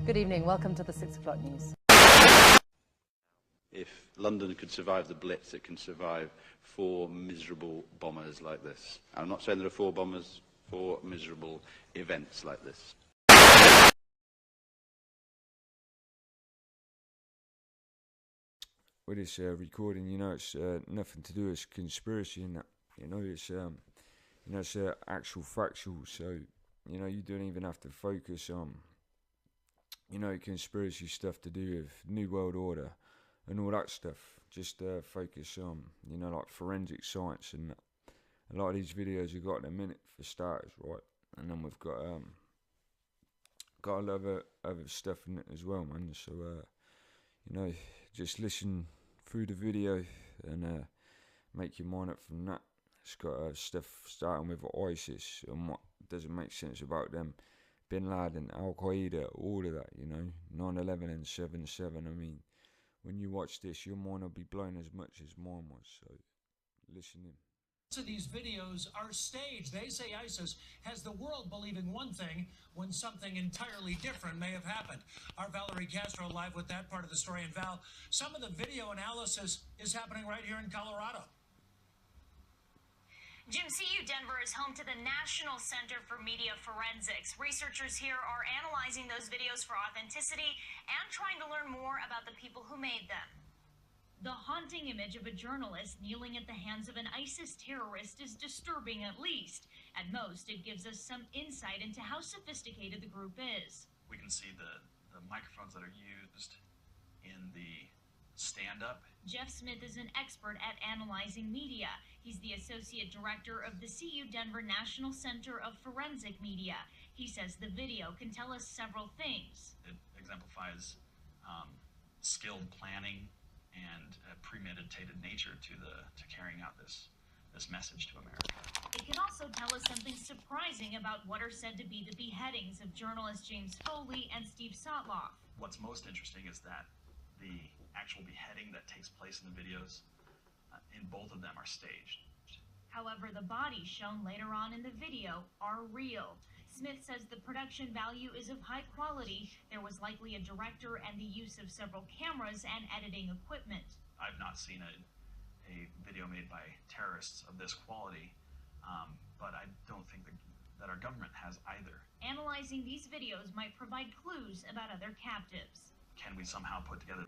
Good evening. Welcome to the 6 o'clock news. If London could survive the Blitz, it can survive 4 miserable bombers like this. I'm not saying there are 4 bombers, 4 miserable events like this. With this recording, you know, it's nothing to do with conspiracy and that. You know, it's actual factual. So, you know, you don't even have to focus on, you know, conspiracy stuff to do with New World Order and all that stuff. Just focus on, you know, like forensic science and that. A lot of these videos you've got in a minute for starters, right? And then we've got a lot of other stuff in it as well, man. So, you know, just listen through the video and make your mind up from that. It's got stuff starting with ISIS and what doesn't make sense about them. Bin Laden, Al Qaeda, all of that, you know, 9/11 and 7/7. I mean, when you watch this, your mind will be blown as much as mine was. So, listen in. Of these videos are staged. They say ISIS has the world believing one thing when something entirely different may have happened. Our Valerie Castro live with that part of the story. And Val, some of the video analysis is happening right here in Colorado. Jim, CU Denver is home to the National Center for Media Forensics. Researchers here are analyzing those videos for authenticity and trying to learn more about the people who made them. The haunting image of a journalist kneeling at the hands of an ISIS terrorist is disturbing at least. At most, it gives us some insight into how sophisticated the group is. We can see the microphones that are used in the stand-up. Jeff Smith is an expert at analyzing media. He's the associate director of the CU Denver National Center of Forensic Media. He says the video can tell us several things. It exemplifies skilled planning and a premeditated nature to carrying out this message to America. It can also tell us something surprising about what are said to be the beheadings of journalists James Foley and Steve Sotloff. What's most interesting is that the actual beheading that takes place in the videos, in both of them, are staged. However, the bodies shown later on in the video are real. Smith says the production value is of high quality. There was likely a director and the use of several cameras and editing equipment. I've not seen a video made by terrorists of this quality, but I don't think that our government has either. Analyzing these videos might provide clues about other captives. Can we somehow put together...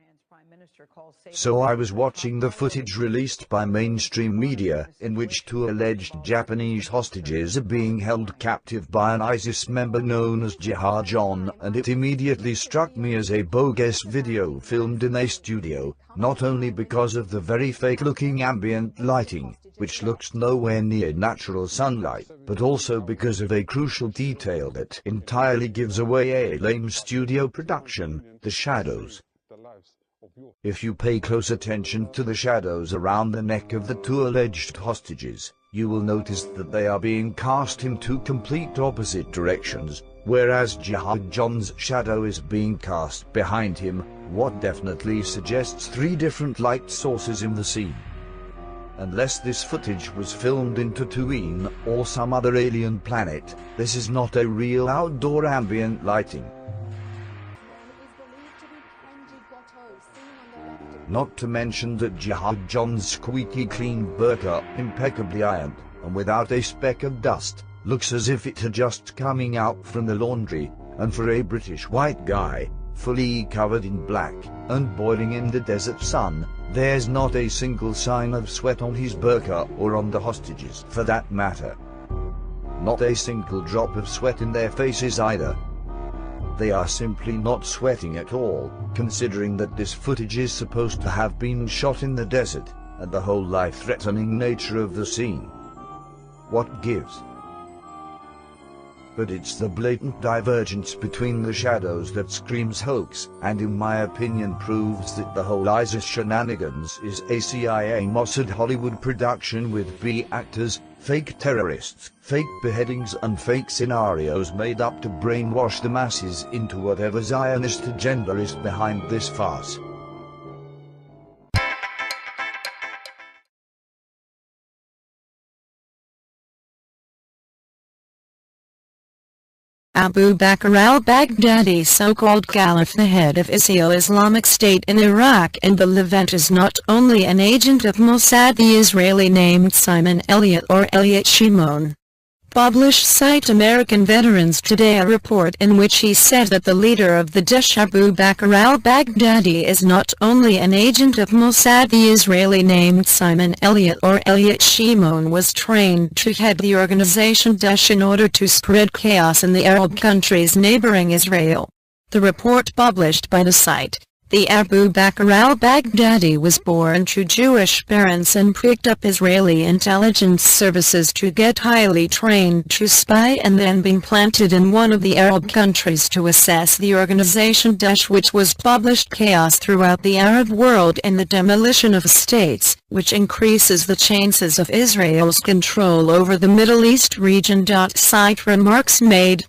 So I was watching the footage released by mainstream media, in which 2 alleged Japanese hostages are being held captive by an ISIS member known as Jihad John, and it immediately struck me as a bogus video filmed in a studio, not only because of the very fake-looking ambient lighting, which looks nowhere near natural sunlight, but also because of a crucial detail that entirely gives away a lame studio production: the shadows. If you pay close attention to the shadows around the neck of the 2 alleged hostages, you will notice that they are being cast in 2 complete opposite directions, whereas Jihad John's shadow is being cast behind him, what definitely suggests 3 different light sources in the scene. Unless this footage was filmed in Tatooine or some other alien planet, this is not a real outdoor ambient lighting. Not to mention that Jihad John's squeaky clean burqa, impeccably ironed, and without a speck of dust, looks as if it had just coming out from the laundry, and for a British white guy, fully covered in black, and boiling in the desert sun, there's not a single sign of sweat on his burqa or on the hostages for that matter. Not a single drop of sweat in their faces either. They are simply not sweating at all, considering that this footage is supposed to have been shot in the desert, and the whole life-threatening nature of the scene. What gives? But it's the blatant divergence between the shadows that screams hoax, and in my opinion proves that the whole ISIS shenanigans is a CIA Mossad Hollywood production with B actors, fake terrorists, fake beheadings and fake scenarios made up to brainwash the masses into whatever Zionist agenda is behind this farce. Abu Bakr al-Baghdadi, so-called caliph, the head of ISIL Islamic State in Iraq and the Levant, is not only an agent of Mossad. The Israeli named Simon Elliott, or Elliot Shimon, published site American Veterans Today a report in which he said that the leader of the Daesh, Abu Bakr al-Baghdadi, is not only an agent of Mossad. The Israeli named Simon Elliott, or Elliot Shimon, was trained to head the organization Daesh in order to spread chaos in the Arab countries neighboring Israel. The report published by the site, the Abu Bakr al-Baghdadi, was born to Jewish parents and picked up Israeli intelligence services to get highly trained to spy, and then being planted in one of the Arab countries to assess the organization Daesh, which was published chaos throughout the Arab world and the demolition of states, which increases the chances of Israel's control over the Middle East region. Site remarks made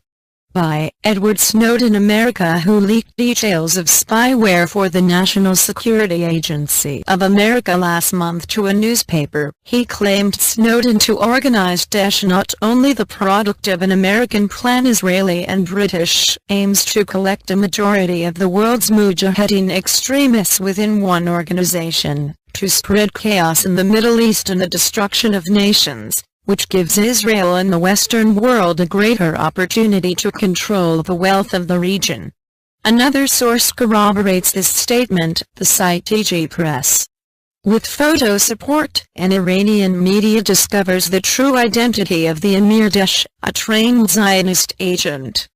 by Edward Snowden America, who leaked details of spyware for the National Security Agency of America last month to a newspaper. He claimed Snowden to organize Daesh, not only the product of an American plan. Israeli and British aims to collect a majority of the world's mujahideen extremists within one organization, to spread chaos in the Middle East and the destruction of nations, which gives Israel and the Western world a greater opportunity to control the wealth of the region. Another source corroborates this statement, the site EG Press. With photo support, an Iranian media discovers the true identity of the Emir Daesh, a trained Zionist agent.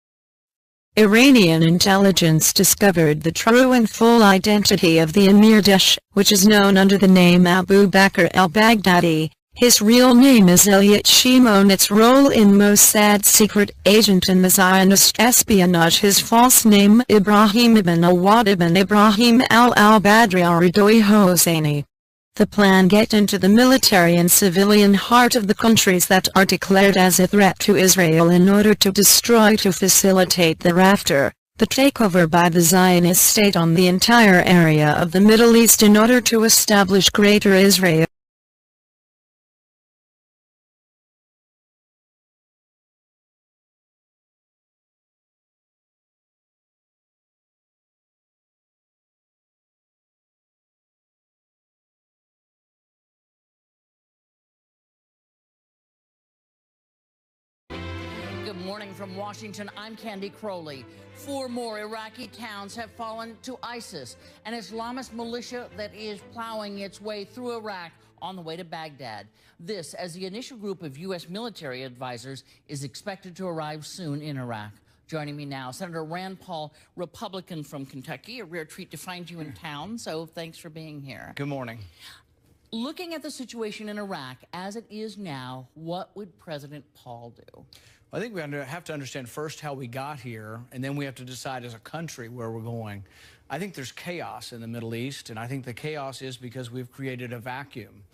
Iranian intelligence discovered the true and full identity of the Emir Daesh, which is known under the name Abu Bakr al-Baghdadi. His real name is Elliot Shimon. Its role in Mossad's secret agent in the Zionist espionage. His false name Ibrahim ibn Awad ibn Ibrahim al-Badri al-Ridoi Hosseini. The plan: get into the military and civilian heart of the countries that are declared as a threat to Israel in order to destroy, to facilitate thereafter the takeover by the Zionist state on the entire area of the Middle East in order to establish Greater Israel. Good morning from Washington. I'm Candy Crowley. 4 more Iraqi towns have fallen to ISIS, an Islamist militia that is plowing its way through Iraq on the way to Baghdad. This, as the initial group of U.S. military advisors is expected to arrive soon in Iraq. Joining me now, Senator Rand Paul, Republican from Kentucky. A rare treat to find you in town, so thanks for being here. Good morning. Looking at the situation in Iraq as it is now, what would President Paul do? I think we have to understand first how we got here, and then we have to decide as a country where we're going. I think there's chaos in the Middle East, and I think the chaos is because we've created a vacuum.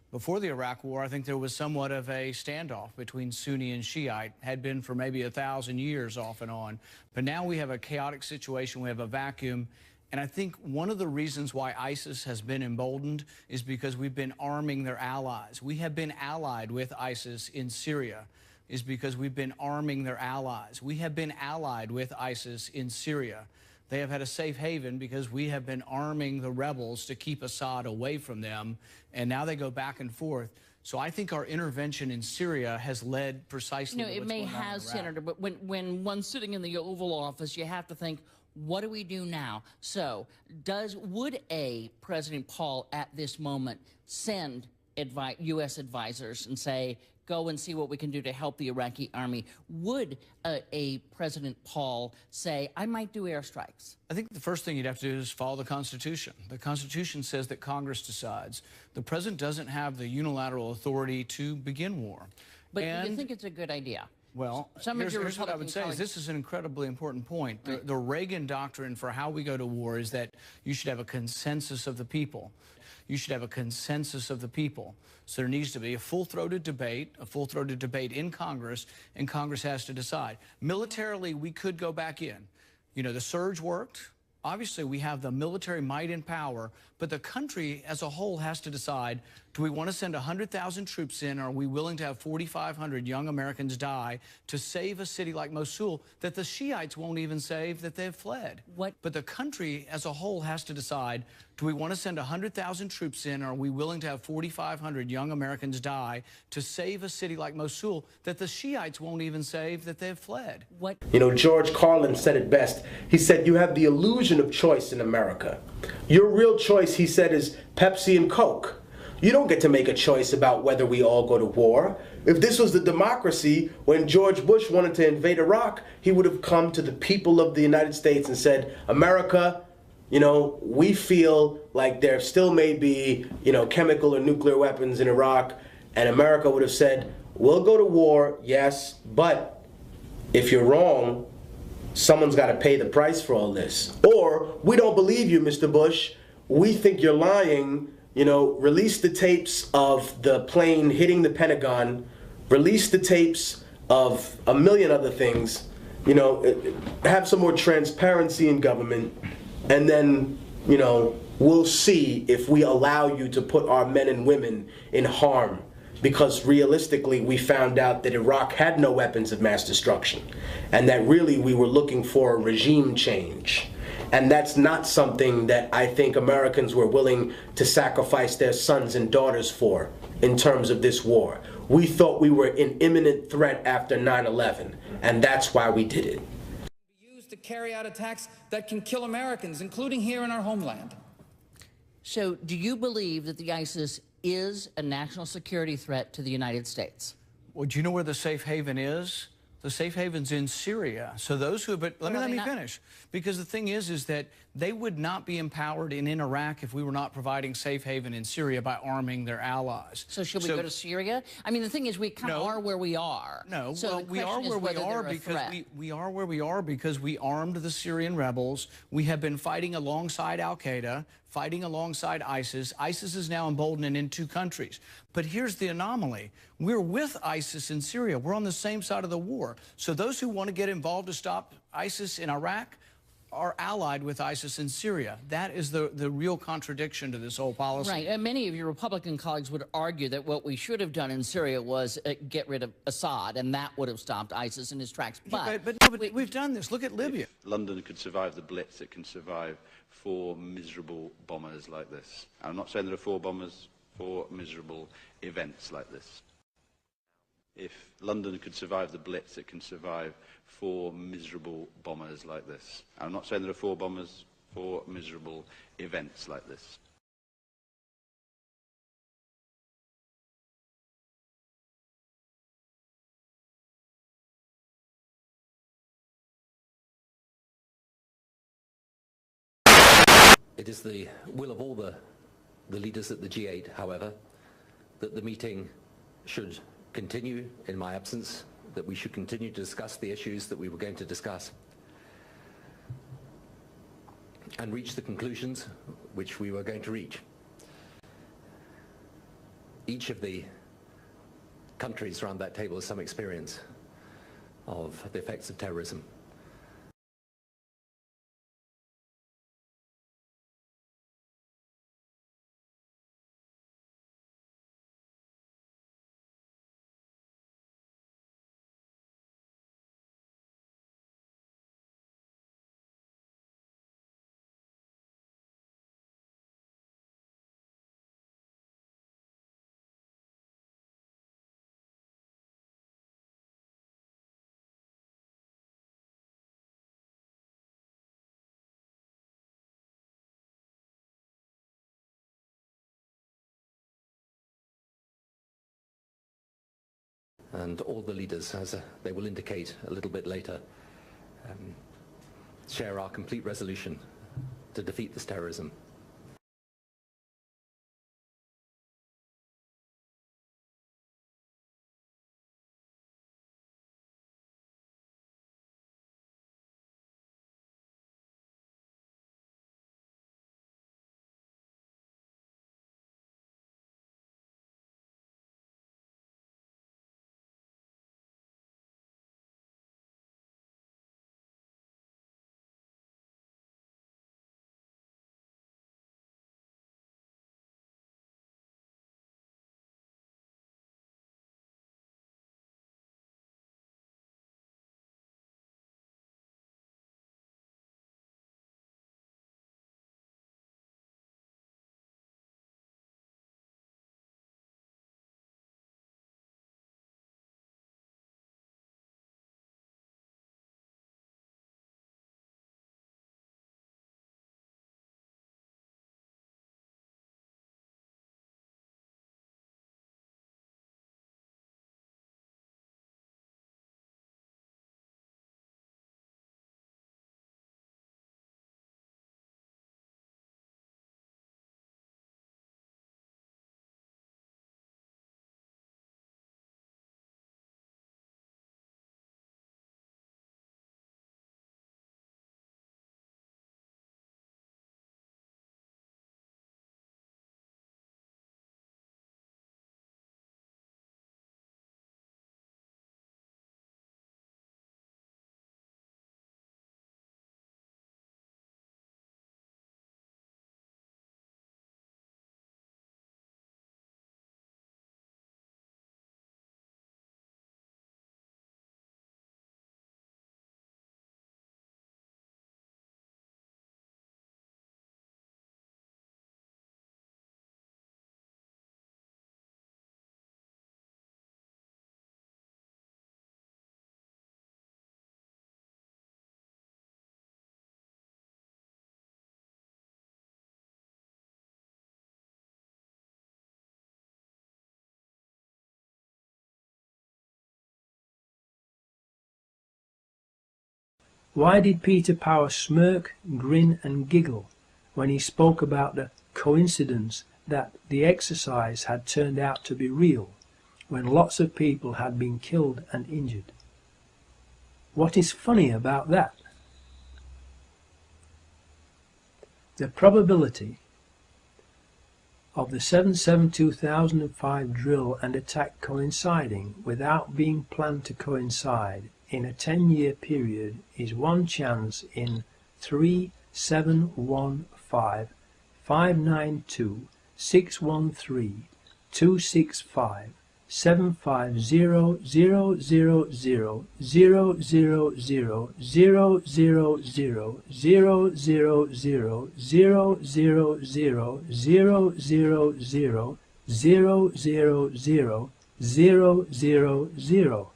Before the Iraq War, I think there was somewhat of a standoff between Sunni and Shiite, had been for maybe 1,000 years off and on. But now we have a chaotic situation, we have a vacuum, and I think one of the reasons why ISIS has been emboldened is because we've been arming their allies. We have been allied with ISIS in Syria. Is because we've been arming their allies. We have been allied with ISIS in Syria. They have had a safe haven because we have been arming the rebels to keep Assad away from them, and now they go back and forth. So I think our intervention in Syria has led precisely to what's going on in Iraq. It may have, Senator, but when one's sitting in the Oval Office, you have to think, what do we do now? So would President Paul at this moment send U.S. advisors and say, go and see what we can do to help the Iraqi army? Would a President Paul say, I might do airstrikes? I think the first thing you'd have to do is follow the Constitution. The Constitution says that Congress decides. The President doesn't have the unilateral authority to begin war. But do you think it's a good idea? Well, here's what I would say is this is an incredibly important point. Right. The Reagan doctrine for how we go to war is that you should have a consensus of the people. You should have a consensus of the people. So there needs to be a full-throated debate in Congress, and Congress has to decide. Militarily, we could go back in. You know, the surge worked. Obviously, we have the military might and power, but the country as a whole has to decide, Do we want to send 100,000 troops in, or are we willing to have 4,500 young Americans die to save a city like Mosul that the Shiites won't even save, that they've fled? But the country as a whole has to decide, do we want to send 100,000 troops in, or are we willing to have 4,500 young Americans die to save a city like Mosul that the Shiites won't even save, that they've fled? You know, George Carlin said it best. He said, you have the illusion of choice in America. Your real choice, he said, is Pepsi and Coke. You don't get to make a choice about whether we all go to war. If this was the democracy, when George Bush wanted to invade Iraq, he would have come to the people of the United States and said, America, you know, we feel like there still may be, you know, chemical or nuclear weapons in Iraq, and America would have said, we'll go to war, yes, but if you're wrong, someone's got to pay the price for all this. Or, we don't believe you, Mr. Bush. We think you're lying. You know, release the tapes of the plane hitting the Pentagon. Release the tapes of a million other things. You know, have some more transparency in government. And then, you know, we'll see if we allow you to put our men and women in harm. Because realistically, we found out that Iraq had no weapons of mass destruction, and that really we were looking for a regime change. And that's not something that I think Americans were willing to sacrifice their sons and daughters for in terms of this war. We thought we were in imminent threat after 9/11, and that's why we did it. Used to carry out attacks that can kill Americans, including here in our homeland. So do you believe that the ISIS is a national security threat to the United States? Well, do you know where the safe haven is? The safe haven's in Syria. So those who have been, let me finish. Because the thing is that they would not be empowered in Iraq if we were not providing safe haven in Syria by arming their allies. So should we go to Syria? I mean, the thing is, we kind of are where we are. No, so well, we are where we are because we are where we are because we armed the Syrian rebels. We have been fighting alongside Al-Qaeda, fighting alongside ISIS. ISIS is now emboldened and in 2 countries. But here's the anomaly. We're with ISIS in Syria. We're on the same side of the war. So those who want to get involved to stop ISIS in Iraq are allied with ISIS in Syria. That is the real contradiction to this whole policy. Right, and many of your Republican colleagues would argue that what we should have done in Syria was get rid of Assad, and that would have stopped ISIS in his tracks. But we've done this. Look at Libya. If London could survive the Blitz, it can survive 4 miserable bombers like this. I'm not saying there are 4 bombers, 4 miserable events like this. If London could survive the Blitz, it can survive 4 miserable bombers like this. I'm not saying there are 4 bombers, 4 miserable events like this. It is the will of all the leaders at the G8, however, that the meeting should continue in my absence, that we should continue to discuss the issues that we were going to discuss and reach the conclusions which we were going to reach. Each of the countries around that table has some experience of the effects of terrorism. And all the leaders, as they will indicate a little bit later, share our complete resolution to defeat this terrorism. Why did Peter Power smirk, grin and giggle when he spoke about the coincidence that the exercise had turned out to be real, when lots of people had been killed and injured? What is funny about that? The probability of the 7/7/2005 drill and attack coinciding without being planned to coincide in a 10-year period is 1 chance in 37155992615750000000000000000.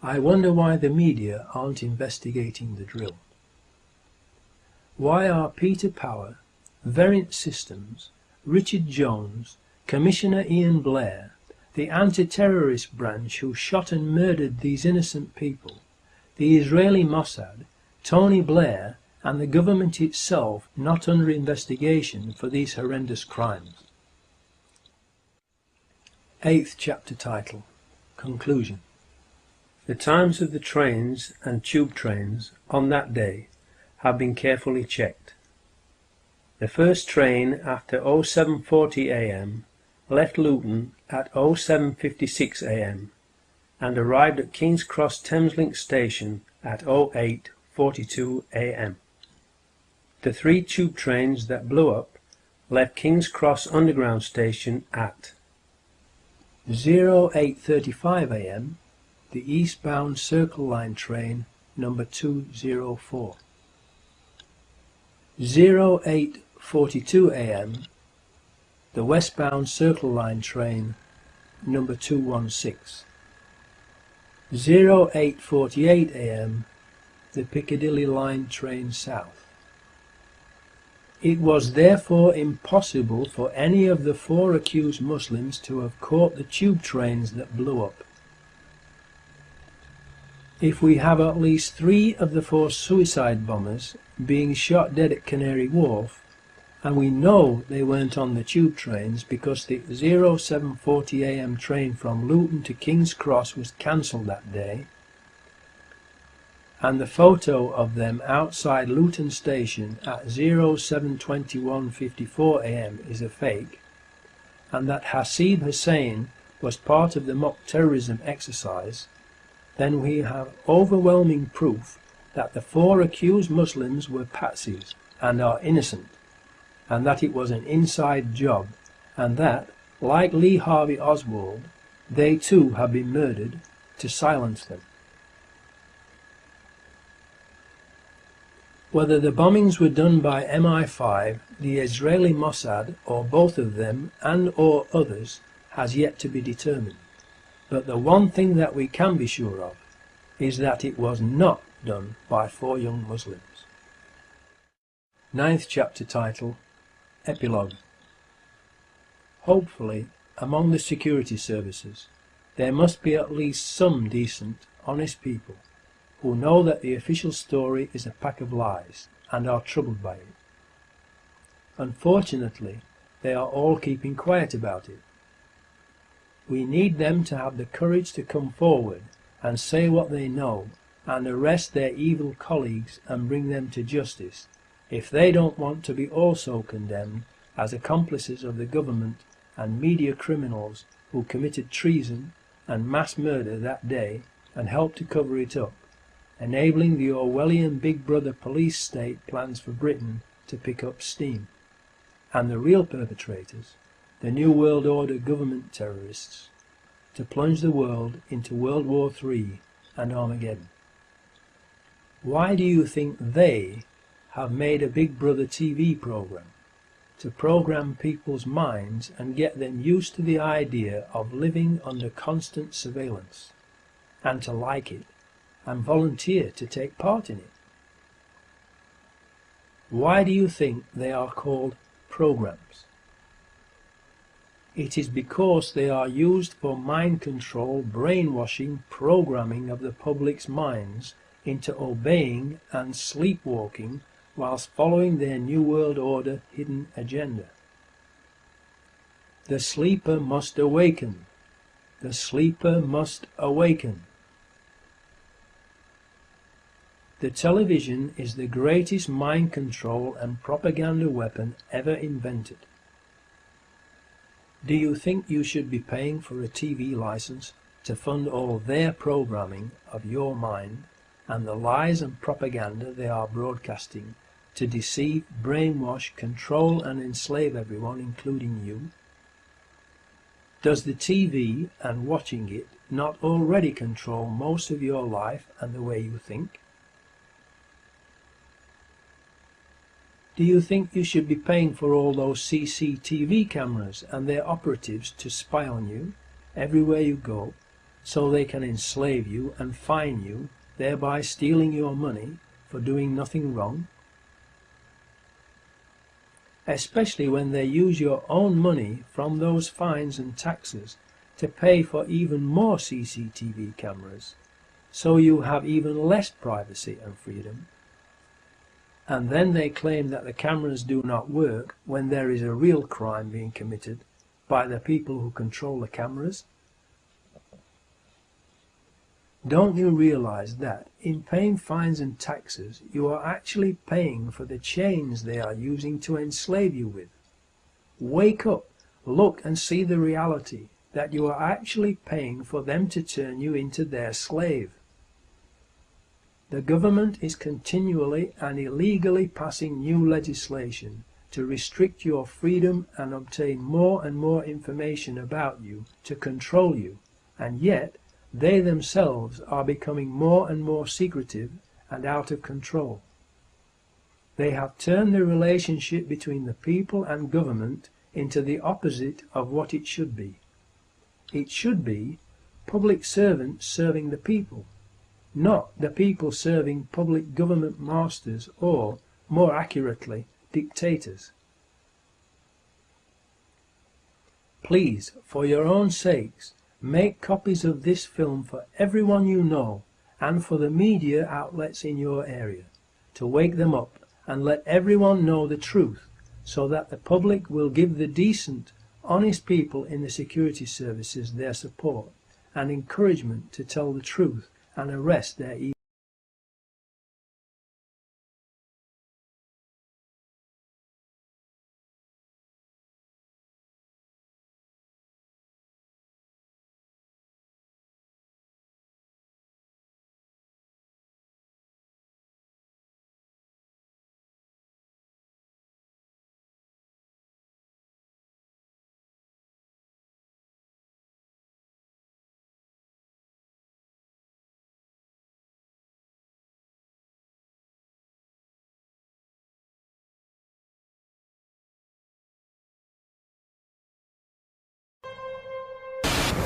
I wonder why the media aren't investigating the drill. Why are Peter Power, Verint Systems, Richard Jones, Commissioner Ian Blair, the anti-terrorist branch who shot and murdered these innocent people, the Israeli Mossad, Tony Blair, and the government itself not under investigation for these horrendous crimes? 8th chapter title, Conclusion. The times of the trains and tube trains on that day have been carefully checked. The first train after 07:40 a.m. left Luton at 07:56 a.m. and arrived at King's Cross Thameslink station at 08:42 a.m. The 3 tube trains that blew up left King's Cross Underground station at 08:35 a.m. the eastbound Circle Line train number 204. 08:42 a.m. the westbound Circle Line train number 216. 08:48 a.m. the Piccadilly Line train south. It was therefore impossible for any of the 4 accused Muslims to have caught the tube trains that blew up. If we have at least 3 of the 4 suicide bombers being shot dead at Canary Wharf, and we know they weren't on the tube trains because the 07:40 a.m. train from Luton to King's Cross was cancelled that day, and the photo of them outside Luton station at 07:21:54 a.m. is a fake, and that Hasib Hussain was part of the mock terrorism exercise, then we have overwhelming proof that the 4 accused Muslims were patsies and are innocent, and that it was an inside job, and that, like Lee Harvey Oswald, they too have been murdered to silence them. Whether the bombings were done by MI5, the Israeli Mossad, or both of them and or others has yet to be determined. But the one thing that we can be sure of is that it was not done by 4 young Muslims. 9th chapter title, Epilogue. Hopefully, among the security services, there must be at least some decent, honest people who know that the official story is a pack of lies and are troubled by it. Unfortunately, they are all keeping quiet about it. We need them to have the courage to come forward and say what they know and arrest their evil colleagues and bring them to justice if they don't want to be also condemned as accomplices of the government and media criminals who committed treason and mass murder that day and helped to cover it up, enabling the Orwellian Big Brother police state plans for Britain to pick up steam, and the real perpetrators, the New World Order government terrorists, to plunge the world into World War III and Armageddon. Why do you think they have made a Big Brother TV program? To program people's minds and get them used to the idea of living under constant surveillance, and to like it, and volunteer to take part in it. Why do you think they are called programs? It is because they are used for mind control, brainwashing, programming of the public's minds into obeying and sleepwalking whilst following their New World Order hidden agenda. The sleeper must awaken. The sleeper must awaken. The television is the greatest mind control and propaganda weapon ever invented. Do you think you should be paying for a TV license to fund all their programming of your mind and the lies and propaganda they are broadcasting to deceive, brainwash, control and enslave everyone, including you? Does the TV and watching it not already control most of your life and the way you think? Do you think you should be paying for all those CCTV cameras and their operatives to spy on you everywhere you go so they can enslave you and fine you, thereby stealing your money for doing nothing wrong? Especially when they use your own money from those fines and taxes to pay for even more CCTV cameras, so you have even less privacy and freedom. And then they claim that the cameras do not work when there is a real crime being committed by the people who control the cameras. Don't you realize that in paying fines and taxes you are actually paying for the chains they are using to enslave you with? Wake up, look and see the reality that you are actually paying for them to turn you into their slave. The government is continually and illegally passing new legislation to restrict your freedom and obtain more and more information about you to control you, and yet they themselves are becoming more and more secretive and out of control. They have turned the relationship between the people and government into the opposite of what it should be. It should be public servants serving the people, not the people serving public government masters or, more accurately, dictators. Please, for your own sakes, make copies of this film for everyone you know and for the media outlets in your area, to wake them up and let everyone know the truth, so that the public will give the decent, honest people in the security services their support and encouragement to tell the truth and arrest their evil.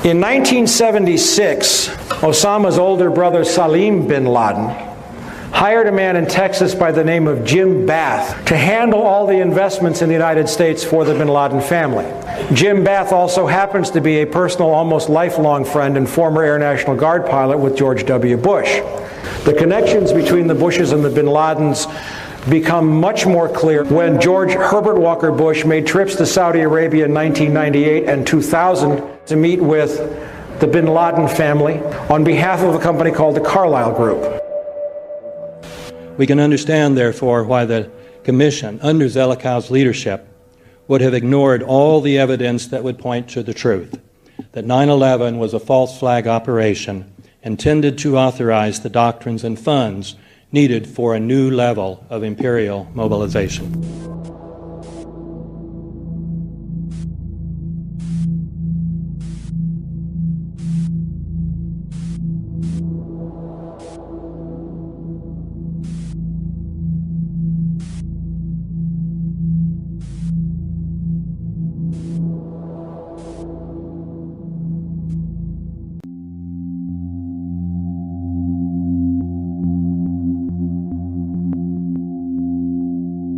In 1976, Osama's older brother Salim bin Laden hired a man in Texas by the name of Jim Bath to handle all the investments in the United States for the bin Laden family. Jim Bath also happens to be a personal, almost lifelong friend and former Air National Guard pilot with George W. Bush. The connections between the Bushes and the bin Ladens become much more clear when George Herbert Walker Bush made trips to Saudi Arabia in 1998 and 2000 to meet with the bin Laden family on behalf of a company called the Carlyle Group. We can understand, therefore, why the Commission, under Zelikow's leadership, would have ignored all the evidence that would point to the truth, that 9/11 was a false flag operation intended to authorize the doctrines and funds needed for a new level of imperial mobilization.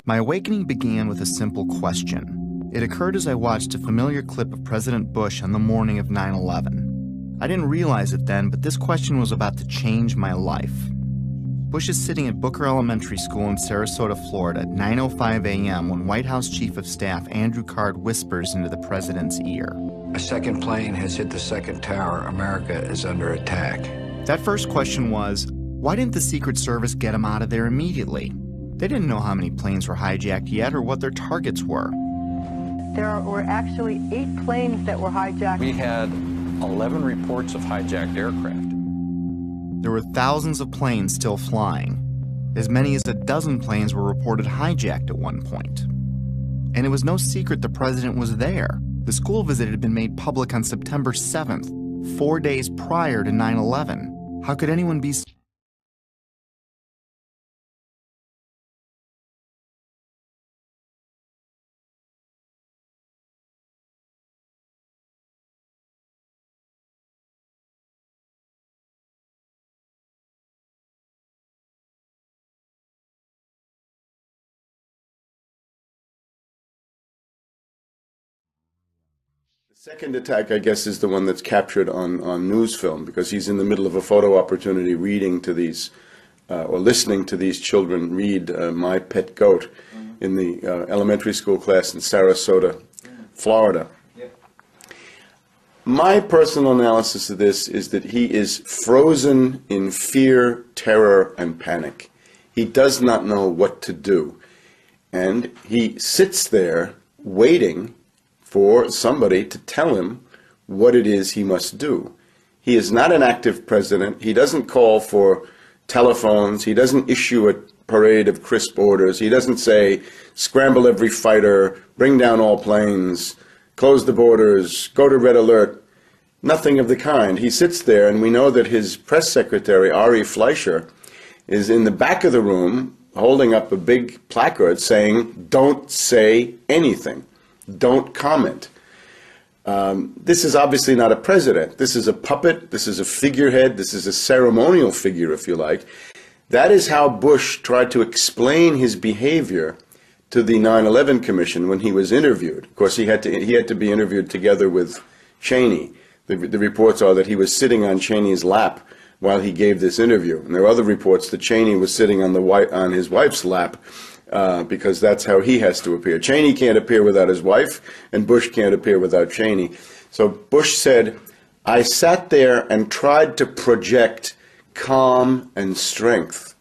My awakening began with a simple question. It occurred as I watched a familiar clip of President Bush on the morning of 9/11. I didn't realize it then, but this question was about to change my life. Bush is sitting at Booker Elementary School in Sarasota, Florida at 9:05 a.m. when White House Chief of Staff Andrew Card whispers into the president's ear. A second plane has hit the second tower. America is under attack. That first question was, why didn't the Secret Service get him out of there immediately? They didn't know how many planes were hijacked yet or what their targets were. There were actually 8 planes that were hijacked. We had 11 reports of hijacked aircraft. There were thousands of planes still flying. As many as a dozen planes were reported hijacked at one point. And it was no secret the president was there. The school visit had been made public on September 7th, 4 days prior to 9/11. How could anyone be... Second attack, I guess, is the one that's captured on news film, because he's in the middle of a photo opportunity reading to these, or listening to these children read My Pet Goat in the elementary school class in Sarasota, Florida. My personal analysis of this is that he is frozen in fear, terror, and panic. He does not know what to do. And he sits there waiting for somebody to tell him what it is he must do. He is not an active president. He doesn't call for telephones. He doesn't issue a parade of crisp orders. He doesn't say, scramble every fighter, bring down all planes, close the borders, go to red alert. Nothing of the kind. He sits there, and we know that his press secretary, Ari Fleischer, is in the back of the room holding up a big placard saying, don't say anything. Don't comment. This is obviously not a president. This is a puppet. This is a figurehead. This is a ceremonial figure, if you like. That is how Bush tried to explain his behavior to the 9/11 Commission when he was interviewed. Of course, he had to be interviewed together with Cheney. The reports are that he was sitting on Cheney's lap while he gave this interview. And there are other reports that Cheney was sitting on his wife's lap, because that's how he has to appear. Cheney can't appear without his wife, and Bush can't appear without Cheney. So Bush said, I sat there and tried to project calm and strength.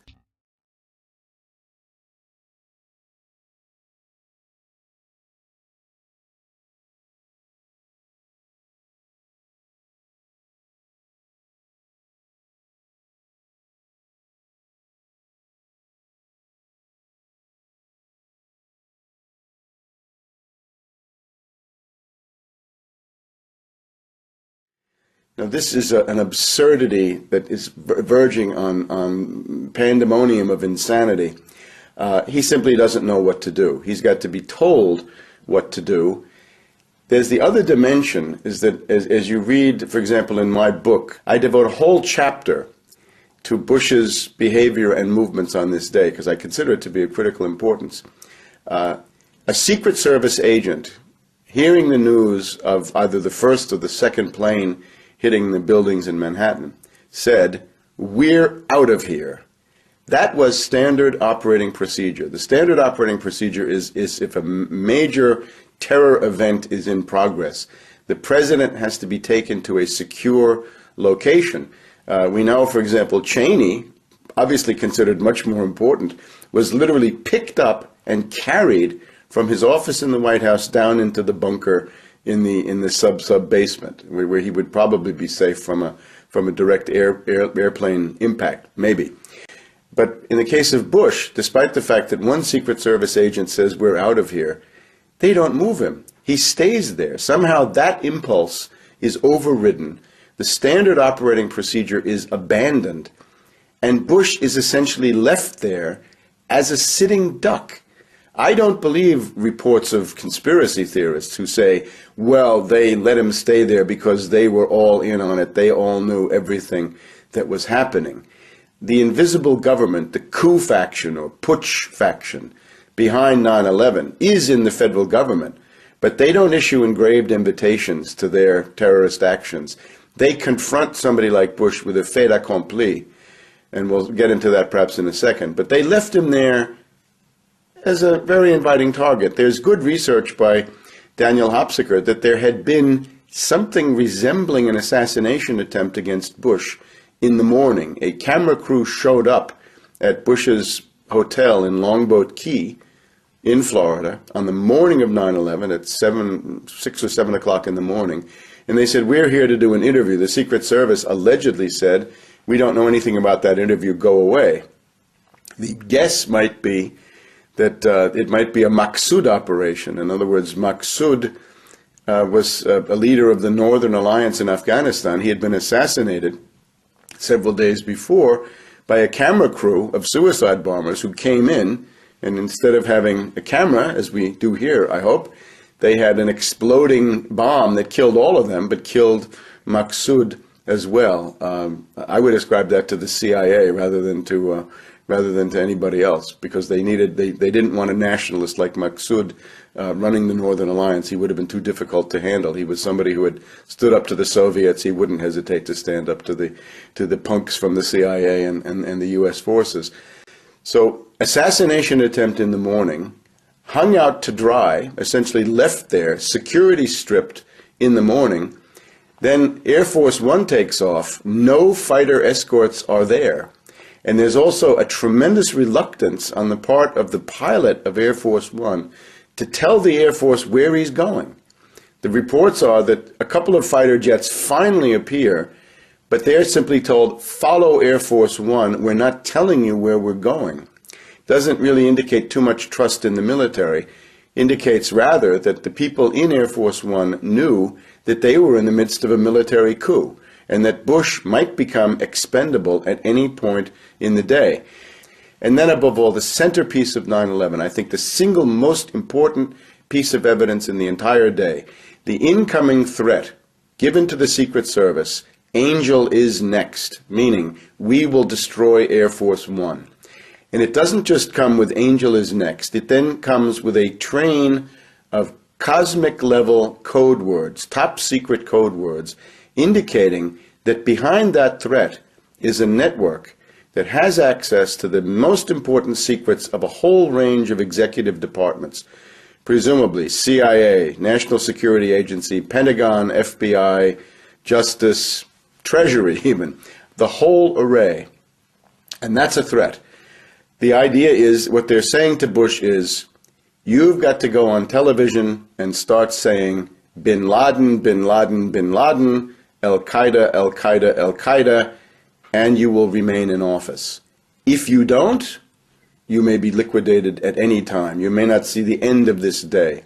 Now, this is an absurdity that is verging on pandemonium of insanity. He simply doesn't know what to do. He's got to be told what to do. There's the other dimension, is that as you read, for example, in my book, I devote a whole chapter to Bush's behavior and movements on this day, because I consider it to be of critical importance. A Secret Service agent, hearing the news of either the first or the second plane hitting the buildings in Manhattan, said, we're out of here. That was standard operating procedure. The standard operating procedure is if a major terror event is in progress, the president has to be taken to a secure location. We know, for example, Cheney, obviously considered much more important, was literally picked up and carried from his office in the White House down into the bunker in the sub basement, where he would probably be safe from a direct airplane impact, maybe. But in the case of Bush, despite the fact that one Secret Service agent says we're out of here, they don't move him. He stays there. Somehow that impulse is overridden. The standard operating procedure is abandoned, and Bush is essentially left there as a sitting duck. I don't believe reports of conspiracy theorists who say, well, they let him stay there because they were all in on it. They all knew everything that was happening. The invisible government, the coup faction or putsch faction behind 9/11 is in the federal government, but they don't issue engraved invitations to their terrorist actions. They confront somebody like Bush with a fait accompli, and we'll get into that perhaps in a second. But they left him there as a very inviting target. There's good research by Daniel Hopsiker that there had been something resembling an assassination attempt against Bush in the morning. A camera crew showed up at Bush's hotel in Longboat Key in Florida on the morning of 9/11 at 6 or 7 o'clock in the morning. And they said, we're here to do an interview. The Secret Service allegedly said, we don't know anything about that interview, go away. The guess might be that it might be a Maqsood operation. In other words, Maqsood was a leader of the Northern Alliance in Afghanistan. He had been assassinated several days before by a camera crew of suicide bombers who came in, and instead of having a camera, as we do here, I hope, they had an exploding bomb that killed all of them, but killed Maqsood as well. I would ascribe that to the CIA rather than to anybody else, because they didn't want a nationalist like Maqsood running the Northern Alliance. He would have been too difficult to handle. He was somebody who had stood up to the Soviets. He wouldn't hesitate to stand up to the punks from the CIA and the U.S. forces. So assassination attempt in the morning, hung out to dry, essentially left there, security stripped in the morning. Then Air Force One takes off. No fighter escorts are there. And there's also a tremendous reluctance on the part of the pilot of Air Force One to tell the Air Force where he's going. The reports are that a couple of fighter jets finally appear, but they're simply told, follow Air Force One, we're not telling you where we're going. Doesn't really indicate too much trust in the military. Indicates rather that the people in Air Force One knew that they were in the midst of a military coup, and that Bush might become expendable at any point in the day. And then above all, the centerpiece of 9/11, I think the single most important piece of evidence in the entire day, the incoming threat given to the Secret Service, Angel is next, meaning we will destroy Air Force One. And it doesn't just come with Angel is next, it then comes with a train of cosmic level code words, top secret code words, indicating that behind that threat is a network that has access to the most important secrets of a whole range of executive departments, presumably CIA, National Security Agency, Pentagon, FBI, Justice, Treasury even, the whole array. And that's a threat. The idea is, what they're saying to Bush is, you've got to go on television and start saying, Bin Laden, Bin Laden, Bin Laden, Al-Qaeda, Al-Qaeda, Al-Qaeda, and you will remain in office. If you don't, you may be liquidated at any time. You may not see the end of this day.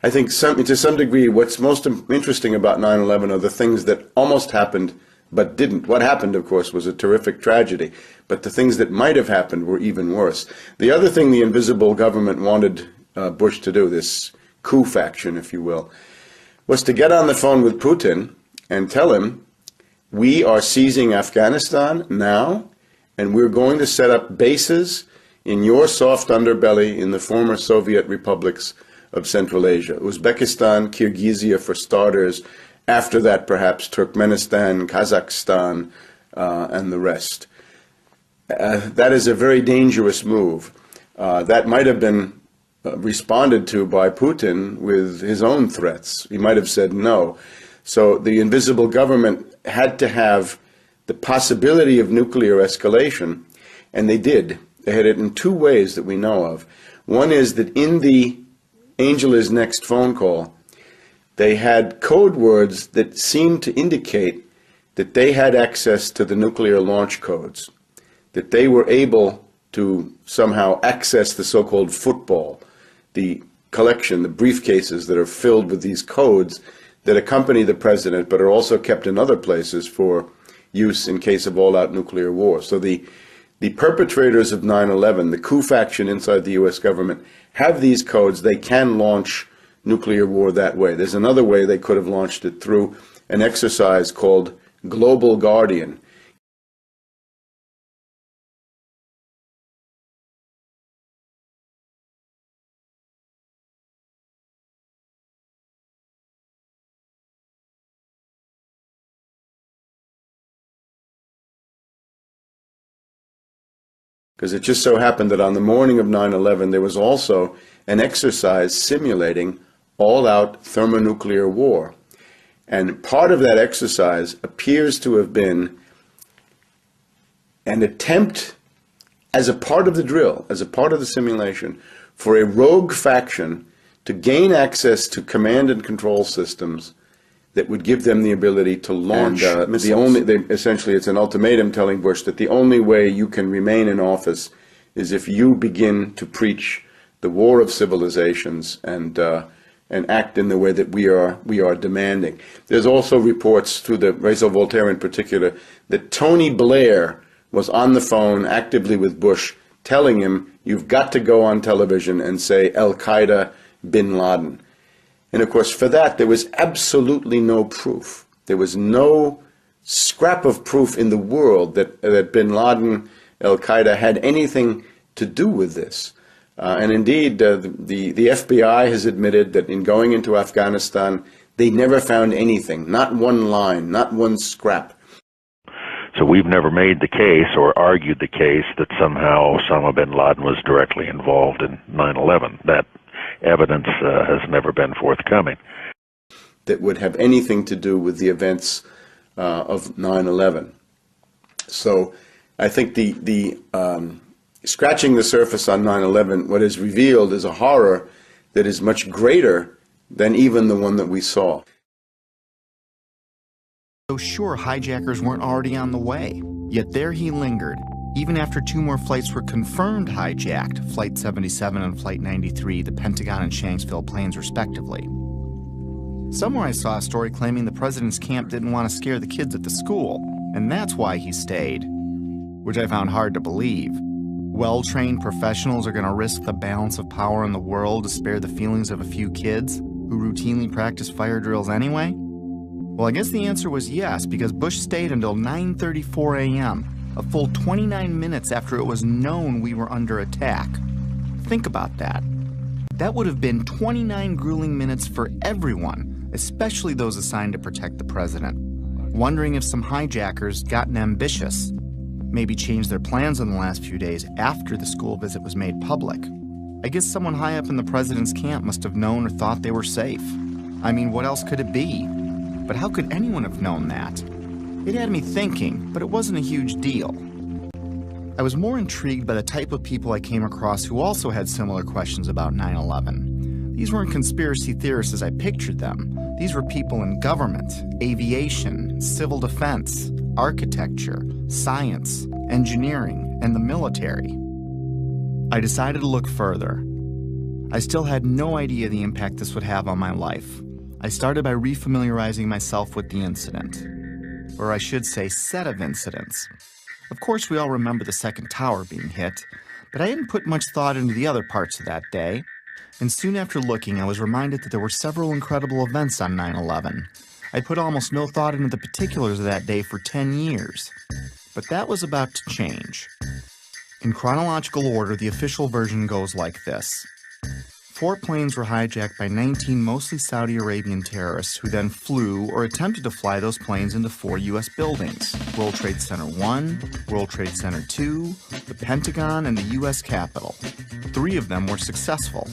I think to some degree, what's most interesting about 9/11 are the things that almost happened but didn't. What happened, of course, was a terrific tragedy, but the things that might have happened were even worse. The other thing the invisible government wanted Bush to do, this coup faction, if you will, was to get on the phone with Putin and tell him, we are seizing Afghanistan now, and we're going to set up bases in your soft underbelly in the former Soviet republics of Central Asia, Uzbekistan, Kyrgyzia for starters, after that perhaps Turkmenistan, Kazakhstan, and the rest. That is a very dangerous move. That might have been responded to by Putin with his own threats. He might have said no. So the invisible government had to have the possibility of nuclear escalation, and they did. They had it in two ways that we know of. One is that in the Angel is Next phone call, they had code words that seemed to indicate that they had access to the nuclear launch codes, that they were able to somehow access the so-called football, the collection, the briefcases that are filled with these codes that accompany the president but are also kept in other places for use in case of all-out nuclear war. So the perpetrators of 9/11, the coup faction inside the U.S. government, have these codes. They can launch nuclear war that way. There's another way they could have launched it through an exercise called Global Guardian. because it just so happened that on the morning of 9/11 there was also an exercise simulating all-out thermonuclear war. And part of that exercise appears to have been an attempt, as a part of the drill, as a part of the simulation, for a rogue faction to gain access to command and control systems that would give them the ability to launch missiles. Essentially, it's an ultimatum telling Bush that the only way you can remain in office is if you begin to preach the war of civilizations and act in the way that we are demanding. There's also reports through the Réseau Voltaire in particular that Tony Blair was on the phone actively with Bush, telling him, "You've got to go on television and say Al-Qaeda, bin Laden." And of course, for that, there was absolutely no proof. There was no scrap of proof in the world that bin Laden, Al-Qaeda, had anything to do with this. And indeed, the FBI has admitted that in going into Afghanistan, they never found anything, not one line, not one scrap. So we've never made the case or argued the case that somehow Osama bin Laden was directly involved in 9/11. That evidence has never been forthcoming. That would have anything to do with the events of 9/11. So I think the scratching the surface on 9/11, what is revealed is a horror that is much greater than even the one that we saw. So sure, hijackers weren't already on the way, yet there he lingered, even after two more flights were confirmed hijacked, Flight 77 and Flight 93, the Pentagon and Shanksville planes respectively. Somewhere I saw a story claiming the president's camp didn't want to scare the kids at the school, and that's why he stayed, which I found hard to believe. Well-trained professionals are going to risk the balance of power in the world to spare the feelings of a few kids who routinely practice fire drills anyway? Well, I guess the answer was yes, because Bush stayed until 9:34 a.m., a full 29 minutes after it was known we were under attack. Think about that. That would have been 29 grueling minutes for everyone, especially those assigned to protect the president, wondering if some hijackers gotten ambitious, maybe changed their plans in the last few days after the school visit was made public. I guess someone high up in the president's camp must have known or thought they were safe. I mean, what else could it be? But how could anyone have known that? It had me thinking, but it wasn't a huge deal. I was more intrigued by the type of people I came across who also had similar questions about 9/11. These weren't conspiracy theorists as I pictured them. These were people in government, aviation, civil defense, architecture, science, engineering, and the military. I decided to look further. I still had no idea the impact this would have on my life. I started by refamiliarizing myself with the incident, or I should say set of incidents. Of course, we all remember the second tower being hit, but I didn't put much thought into the other parts of that day. And soon after looking, I was reminded that there were several incredible events on 9/11. I put almost no thought into the particulars of that day for 10 years. But that was about to change. In chronological order, the official version goes like this. 4 planes were hijacked by 19 mostly Saudi Arabian terrorists who then flew or attempted to fly those planes into 4 U.S. buildings: World Trade Center 1, World Trade Center 2, the Pentagon, and the U.S. Capitol. 3 of them were successful.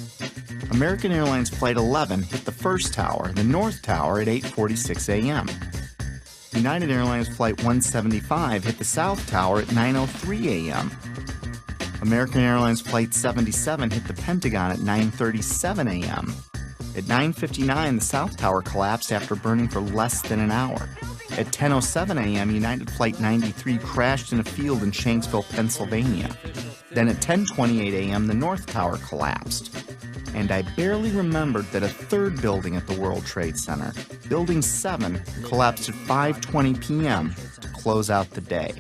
American Airlines Flight 11 hit the first tower, the North Tower, at 8:46 a.m. United Airlines Flight 175 hit the South Tower at 9:03 a.m. American Airlines Flight 77 hit the Pentagon at 9:37 a.m. At 9:59, the South Tower collapsed after burning for less than an hour. At 10:07 a.m., United Flight 93 crashed in a field in Shanksville, Pennsylvania. Then at 10:28 a.m., the North Tower collapsed. And I barely remembered that a third building at the World Trade Center, Building 7, collapsed at 5:20 p.m. to close out the day.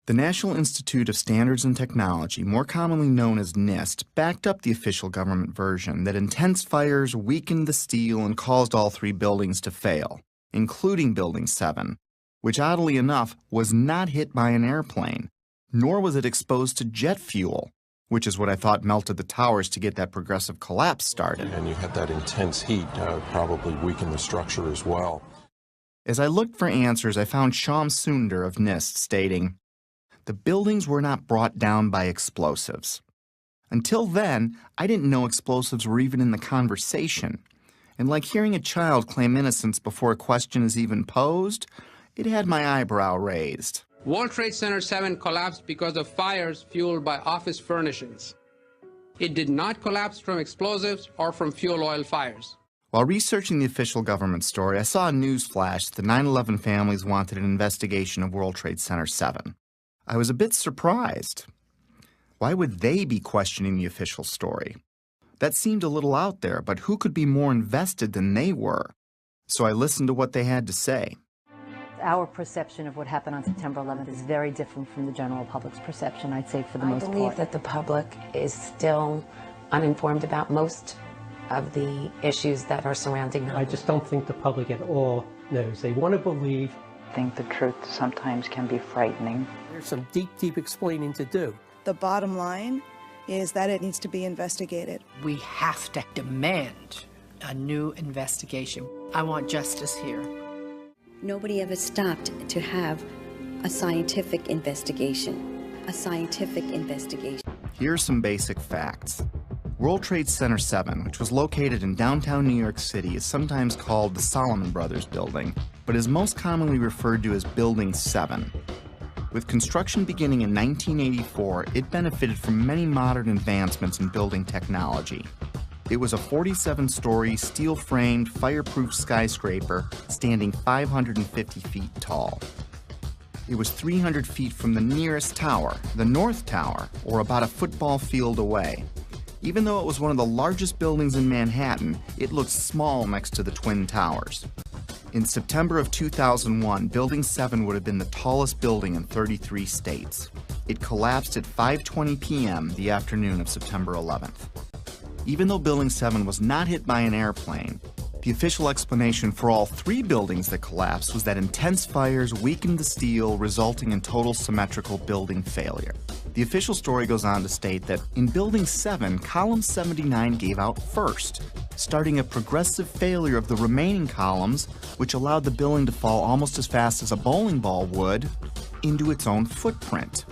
The National Institute of Standards and Technology, more commonly known as NIST, backed up the official government version that intense fires weakened the steel and caused all 3 buildings to fail, including Building 7, which oddly enough was not hit by an airplane, nor was it exposed to jet fuel, which is what I thought melted the towers to get that progressive collapse started. And you had that intense heat probably weakened the structure as well. As I looked for answers, I found Shyam Sunder of NIST stating, The buildings were not brought down by explosives. Until then, I didn't know explosives were even in the conversation. And like hearing a child claim innocence before a question is even posed, it had my eyebrow raised. World Trade Center 7 collapsed because of fires fueled by office furnishings. It did not collapse from explosives or from fuel oil fires. While researching the official government story, I saw a news flash that the 9/11 families wanted an investigation of World Trade Center 7. I was a bit surprised. Why would they be questioning the official story? That seemed a little out there, but who could be more invested than they were? So I listened to what they had to say. Our perception of what happened on September 11th is very different from the general public's perception, I'd say, for the most part. I believe that the public is still uninformed about most of the issues that are surrounding them. I just don't think the public at all knows. They want to believe. I think the truth sometimes can be frightening. There's some deep explaining to do. The bottom line is that it needs to be investigated. We have to demand a new investigation. I want justice here. Nobody ever stopped to have a scientific investigation. A scientific investigation. Here are some basic facts. World Trade Center 7, which was located in downtown New York City, is sometimes called the Salomon Brothers Building, but is most commonly referred to as Building 7. With construction beginning in 1984, it benefited from many modern advancements in building technology. It was a 47-story, steel-framed, fireproof skyscraper standing 550 feet tall. It was 300 feet from the nearest tower, the North Tower, or about a football field away. Even though it was one of the largest buildings in Manhattan, it looked small next to the Twin Towers. In September of 2001, Building 7 would have been the tallest building in 33 states. It collapsed at 5:20 p.m. the afternoon of September 11th. Even though Building 7 was not hit by an airplane, the official explanation for all three buildings that collapsed was that intense fires weakened the steel, resulting in total symmetrical building failure. The official story goes on to state that in Building 7, column 79 gave out first, starting a progressive failure of the remaining columns, which allowed the building to fall almost as fast as a bowling ball would into its own footprint.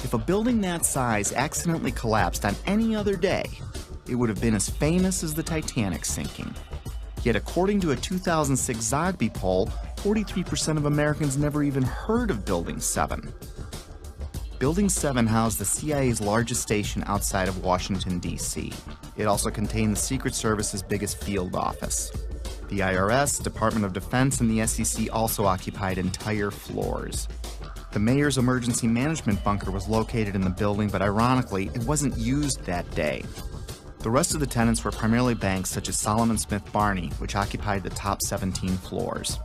If a building that size accidentally collapsed on any other day, it would have been as famous as the Titanic sinking. Yet according to a 2006 Zogby poll, 43% of Americans never even heard of Building 7. Building 7 housed the CIA's largest station outside of Washington, D.C. It also contained the Secret Service's biggest field office. The IRS, Department of Defense, and the SEC also occupied entire floors. The mayor's emergency management bunker was located in the building, but ironically, it wasn't used that day. The rest of the tenants were primarily banks such as Solomon Smith Barney, which occupied the top 17 floors.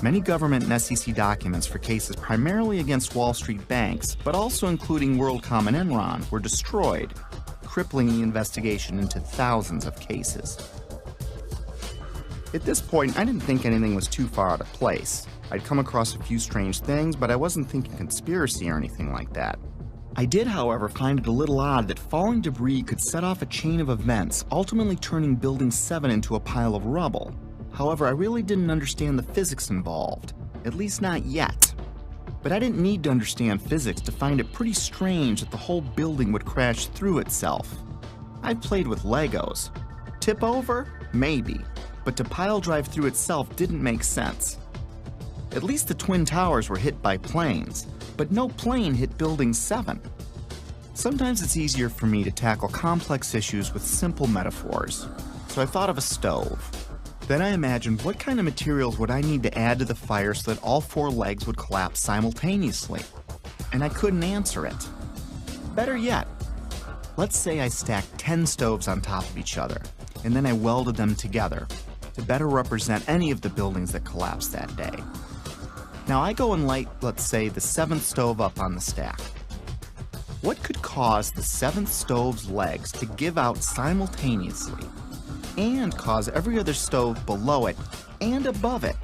Many government and SEC documents for cases primarily against Wall Street banks, but also including WorldCom and Enron, were destroyed, crippling the investigation into thousands of cases. At this point, I didn't think anything was too far out of place. I'd come across a few strange things, but I wasn't thinking conspiracy or anything like that. I did, however, find it a little odd that falling debris could set off a chain of events, ultimately turning Building 7 into a pile of rubble. However, I really didn't understand the physics involved, at least not yet. But I didn't need to understand physics to find it pretty strange that the whole building would crash through itself. I've played with Legos. Tip over? Maybe. But to pile drive through itself didn't make sense. At least the Twin Towers were hit by planes, but no plane hit Building 7. Sometimes it's easier for me to tackle complex issues with simple metaphors, so I thought of a stove. Then I imagined what kind of materials would I need to add to the fire so that all four legs would collapse simultaneously, and I couldn't answer it. Better yet, let's say I stacked 10 stoves on top of each other, and then I welded them together to better represent any of the buildings that collapsed that day. Now I go and light, let's say, the 7th stove up on the stack. What could cause the 7th stove's legs to give out simultaneously and cause every other stove below it and above it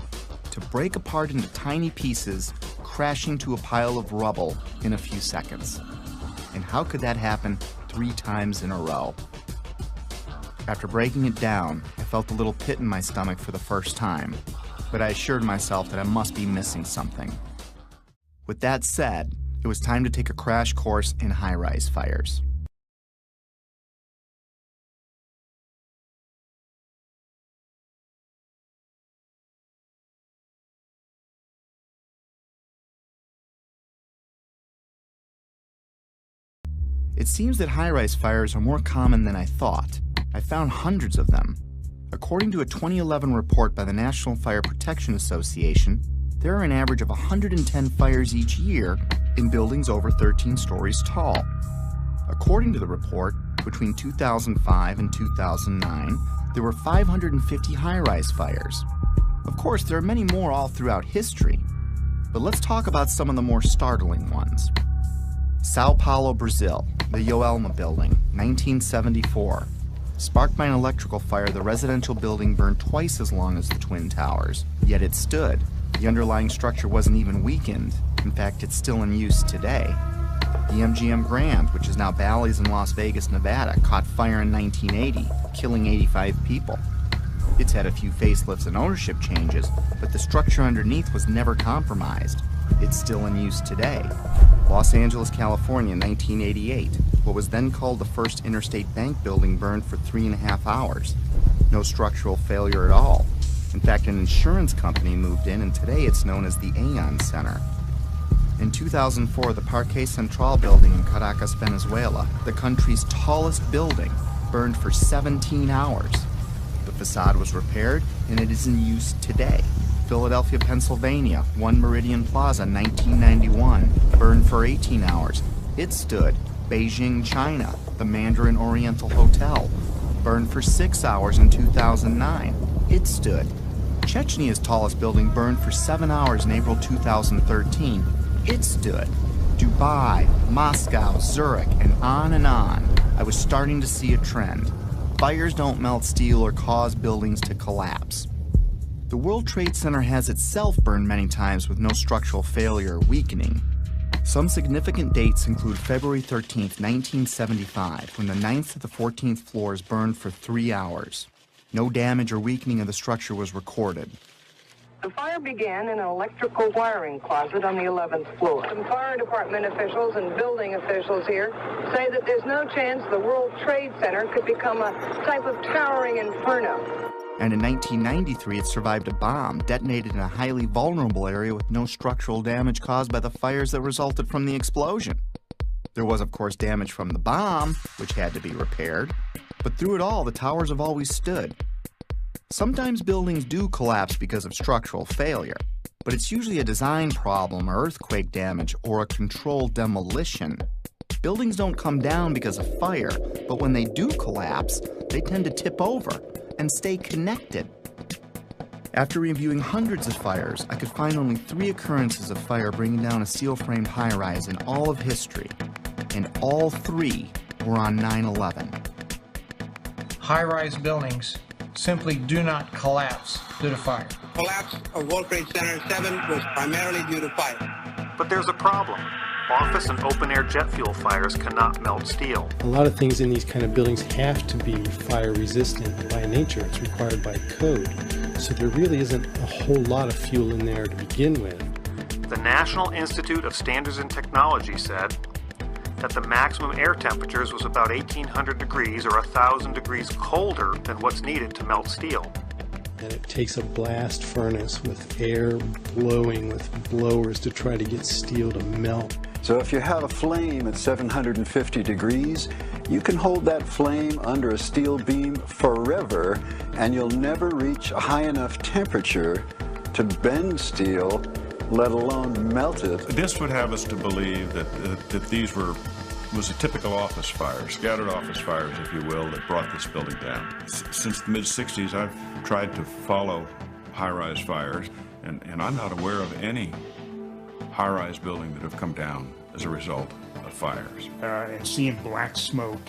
to break apart into tiny pieces, crashing to a pile of rubble in a few seconds? And how could that happen 3 times in a row? After breaking it down, I felt a little pit in my stomach for the first time, but I assured myself that I must be missing something. With that said, It was time to take a crash course in high-rise fires. It seems that high-rise fires are more common than I thought. I found hundreds of them. According to a 2011 report by the National Fire Protection Association, there are an average of 110 fires each year in buildings over 13 stories tall. According to the report, between 2005 and 2009, there were 550 high-rise fires. Of course, there are many more all throughout history, but let's talk about some of the more startling ones. Sao Paulo, Brazil, the Joelma building, 1974. Sparked by an electrical fire, the residential building burned twice as long as the Twin Towers, yet it stood. The underlying structure wasn't even weakened. In fact, it's still in use today. The MGM Grand, which is now Bally's in Las Vegas, Nevada, caught fire in 1980, killing 85 people. It's had a few facelifts and ownership changes, but the structure underneath was never compromised. It's still in use today. Los Angeles, California, 1988. What was then called the First Interstate Bank building burned for 3.5 hours. No structural failure at all. In fact, an insurance company moved in, and today it's known as the Aon Center. In 2004, the Parque Central building in Caracas, Venezuela, the country's tallest building, burned for 17 hours. The facade was repaired, and it is in use today. Philadelphia, Pennsylvania, One Meridian Plaza, 1991, burned for 18 hours. It stood. Beijing, China, the Mandarin Oriental Hotel, burned for 6 hours in 2009. It stood. Chechnya's tallest building burned for 7 hours in April 2013. It stood. Dubai, Moscow, Zurich, and on and on. I was starting to see a trend. Fires don't melt steel or cause buildings to collapse. The World Trade Center has itself burned many times with no structural failure or weakening. Some significant dates include February 13, 1975, when the 9th to the 14th floors burned for 3 hours. No damage or weakening of the structure was recorded. The fire began in an electrical wiring closet on the 11th floor. Some fire department officials and building officials here say that there's no chance the World Trade Center could become a type of towering inferno. And in 1993, it survived a bomb detonated in a highly vulnerable area with no structural damage caused by the fires that resulted from the explosion. There was, of course, damage from the bomb, which had to be repaired, but through it all, the towers have always stood. Sometimes buildings do collapse because of structural failure, but it's usually a design problem or earthquake damage or a controlled demolition. Buildings don't come down because of fire, but when they do collapse, they tend to tip over and stay connected. After reviewing hundreds of fires, I could find only 3 occurrences of fire bringing down a steel-framed high-rise in all of history, and all 3 were on 9/11. High-rise buildings simply do not collapse due to fire. Collapse of World Trade Center 7 was primarily due to fire. But there's a problem. Office and open-air jet fuel fires cannot melt steel. A lot of things in these kind of buildings have to be fire resistant by nature. It's required by code. So there really isn't a whole lot of fuel in there to begin with. The National Institute of Standards and Technology said that the maximum air temperatures was about 1,800 degrees or 1,000 degrees colder than what's needed to melt steel. And it takes a blast furnace with air blowing with blowers to try to get steel to melt. So if you have a flame at 750 degrees, you can hold that flame under a steel beam forever, and you'll never reach a high enough temperature to bend steel, let alone melt it. This would have us to believe that these was a typical office fire, scattered office fires, if you will, that brought this building down. Since the mid-60s, I've tried to follow high-rise fires, and I'm not aware of any high-rise building that have come down as a result of fires. And seeing black smoke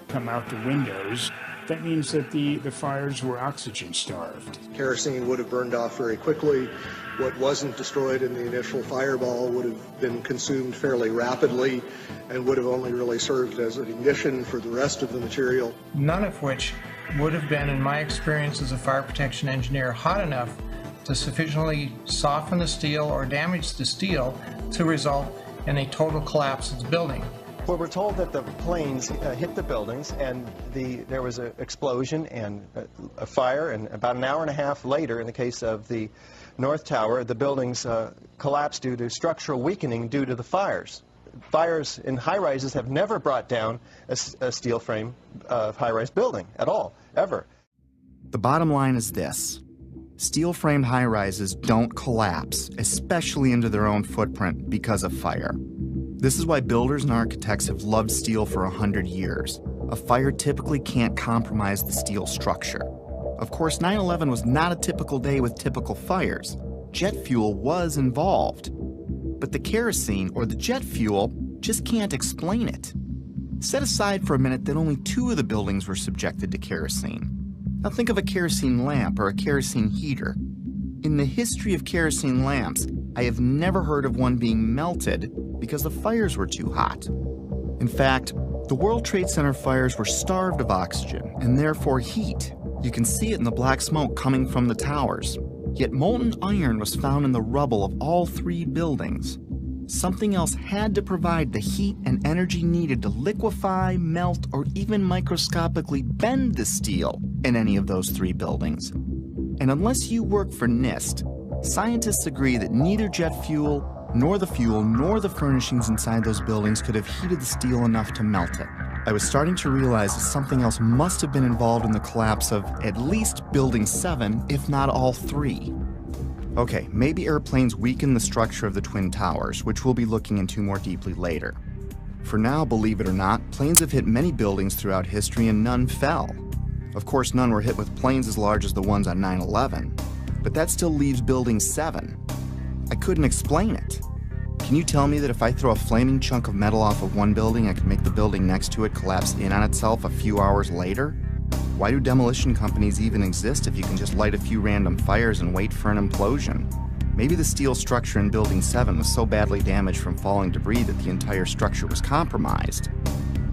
come out the windows, that means that the fires were oxygen starved. Kerosene would have burned off very quickly. What wasn't destroyed in the initial fireball would have been consumed fairly rapidly and would have only really served as an ignition for the rest of the material. None of which would have been, in my experience as a fire protection engineer, hot enough to sufficiently soften the steel or damage the steel to result and a total collapse of the building. Well, we're told that the planes hit the buildings and there was an explosion and a fire, and about an hour and a half later, in the case of the North Tower, the buildings collapsed due to structural weakening due to the fires. Fires in high-rises have never brought down a steel frame high-rise building at all, ever. The bottom line is this. Steel-framed high-rises don't collapse, especially into their own footprint, because of fire. This is why builders and architects have loved steel for 100 years. A fire typically can't compromise the steel structure. Of course, 9/11 was not a typical day with typical fires. Jet fuel was involved. But the kerosene, or the jet fuel, just can't explain it. Set aside for a minute that only 2 of the buildings were subjected to kerosene. Now think of a kerosene lamp or a kerosene heater. In the history of kerosene lamps, I have never heard of one being melted because the fires were too hot. In fact, the World Trade Center fires were starved of oxygen and therefore heat. You can see it in the black smoke coming from the towers. Yet molten iron was found in the rubble of all 3 buildings. Something else had to provide the heat and energy needed to liquefy, melt, or even microscopically bend the steel in any of those 3 buildings. And unless you work for NIST, scientists agree that neither jet fuel, nor the furnishings inside those buildings could have heated the steel enough to melt it. I was starting to realize that something else must have been involved in the collapse of at least Building 7, if not all 3. Okay, maybe airplanes weakened the structure of the Twin Towers, which we'll be looking into more deeply later. For now, believe it or not, planes have hit many buildings throughout history and none fell. Of course, none were hit with planes as large as the ones on 9/11, but that still leaves Building 7. I couldn't explain it. Can you tell me that if I throw a flaming chunk of metal off of one building, I can make the building next to it collapse in on itself a few hours later? Why do demolition companies even exist if you can just light a few random fires and wait for an implosion? Maybe the steel structure in Building 7 was so badly damaged from falling debris that the entire structure was compromised.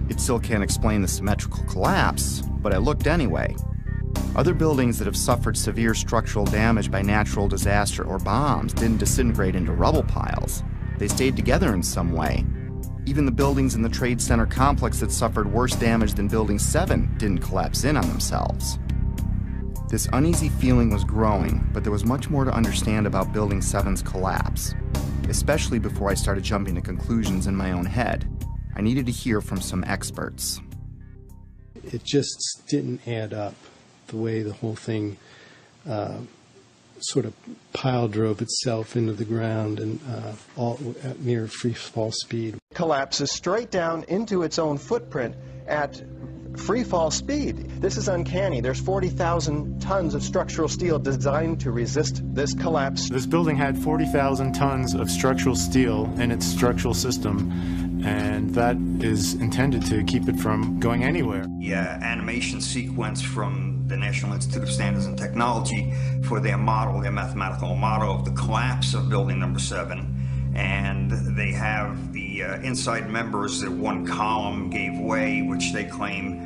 It still can't explain the symmetrical collapse, but I looked anyway. Other buildings that have suffered severe structural damage by natural disaster or bombs didn't disintegrate into rubble piles. They stayed together in some way. Even the buildings in the Trade Center complex that suffered worse damage than Building 7 didn't collapse in on themselves. This uneasy feeling was growing, but there was much more to understand about Building 7's collapse, especially before I started jumping to conclusions in my own head. I needed to hear from some experts. It just didn't add up, the way the whole thing sort of pile drove itself into the ground and all at near free fall speed. Collapses straight down into its own footprint at free fall speed. This is uncanny. There's 40,000 tons of structural steel designed to resist this collapse. This building had 40,000 tons of structural steel in its structural system, and that is intended to keep it from going anywhere. The animation sequence from the National Institute of Standards and Technology for their model, their mathematical model of the collapse of Building Number 7. And they have the inside members, that one column gave way, which they claim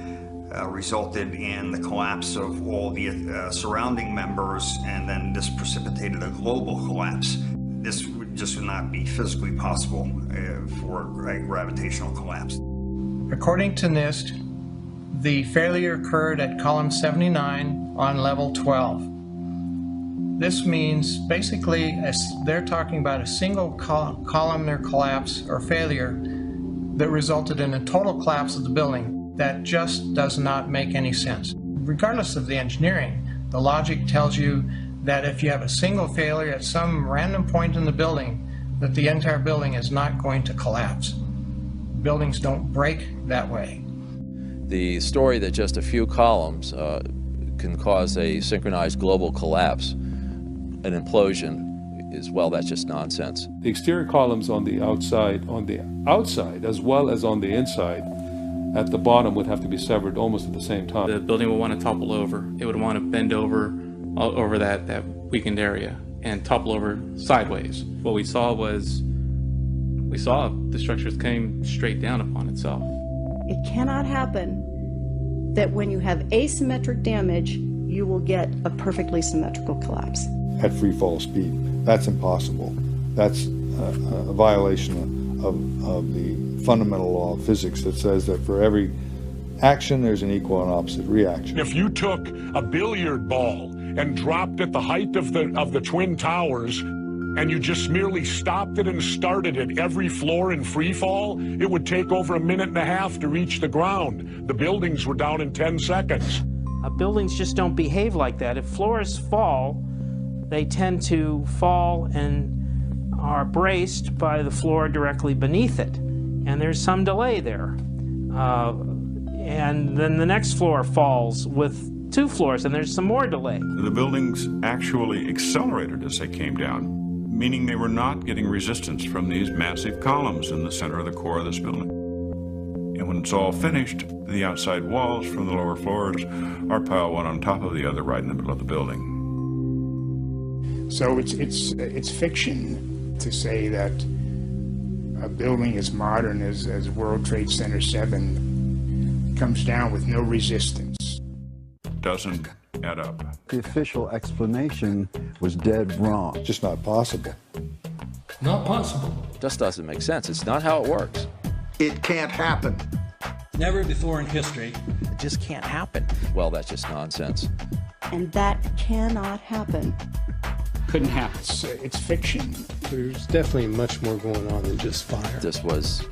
resulted in the collapse of all the surrounding members, and then this precipitated a global collapse. This would just not be physically possible for a gravitational collapse. According to NIST, the failure occurred at column 79 on level 12. This means basically they're talking about a single columnar collapse or failure that resulted in a total collapse of the building. That just does not make any sense. Regardless of the engineering, the logic tells you that if you have a single failure at some random point in the building, that the entire building is not going to collapse. Buildings don't break that way. The story that just a few columns can cause a synchronized global collapse, an implosion, is, well, that's just nonsense. The exterior columns on the outside as well as on the inside at the bottom would have to be severed almost at the same time. The building would want to topple over. It would want to bend over that weakened area and topple over sideways. What we saw the structures came straight down upon itself. It cannot happen that when you have asymmetric damage, you will get a perfectly symmetrical collapse. At free fall speed. That's impossible. That's a violation of the fundamental law of physics that says that for every action, there's an equal and opposite reaction. If you took a billiard ball and dropped at the height of the Twin Towers, and you just merely stopped it and started at every floor in free fall, it would take over 1.5 minutes to reach the ground. The buildings were down in 10 seconds. Buildings just don't behave like that. If floors fall, they tend to fall and are braced by the floor directly beneath it. And there's some delay there. And then the next floor falls with 2 floors, and there's some more delay. The buildings actually accelerated as they came down, meaning they were not getting resistance from these massive columns in the center of the core of this building. And when it's all finished, the outside walls from the lower floors are piled one on top of the other right in the middle of the building. So it's fiction to say that a building as modern as World Trade Center 7 comes down with no resistance. Doesn't add up. The official explanation was dead wrong. Just not possible. Not possible. Just doesn't make sense. It's not how it works. It can't happen. Never before in history. It just can't happen. Well, that's just nonsense. And that cannot happen. Couldn't happen. It's fiction. There's definitely much more going on than just fire. This was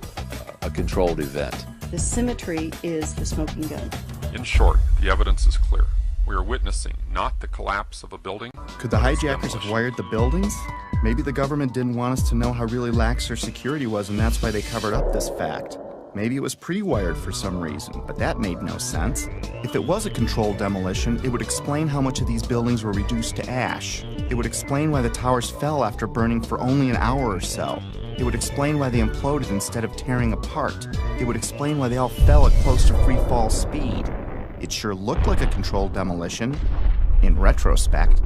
a controlled event. The symmetry is the smoking gun. In short, the evidence is clear. We are witnessing not the collapse of a building. Could the hijackers have wired the buildings? Maybe the government didn't want us to know how really lax their security was, and that's why they covered up this fact. Maybe it was pre-wired for some reason, but that made no sense. If it was a controlled demolition, it would explain how much of these buildings were reduced to ash. It would explain why the towers fell after burning for only an hour or so. It would explain why they imploded instead of tearing apart. It would explain why they all fell at close to free fall speed. It sure looked like a controlled demolition, in retrospect.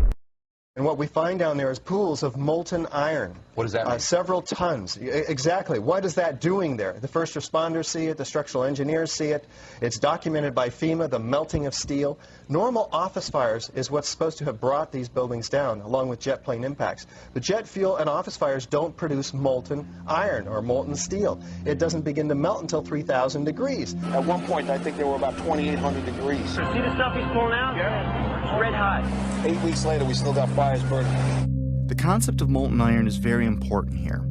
And what we find down there is pools of molten iron. What does that mean? Several tons. Exactly. What is that doing there? The first responders see it. The structural engineers see it. It's documented by FEMA, the melting of steel. Normal office fires is what's supposed to have brought these buildings down, along with jet plane impacts. But jet fuel and office fires don't produce molten iron or molten steel. It doesn't begin to melt until 3,000 degrees. At one point, I think there were about 2,800 degrees. See the stuff he's pulling out? Yeah. It's red hot. 8 weeks later, we still got fires burning. The concept of molten iron is very important here.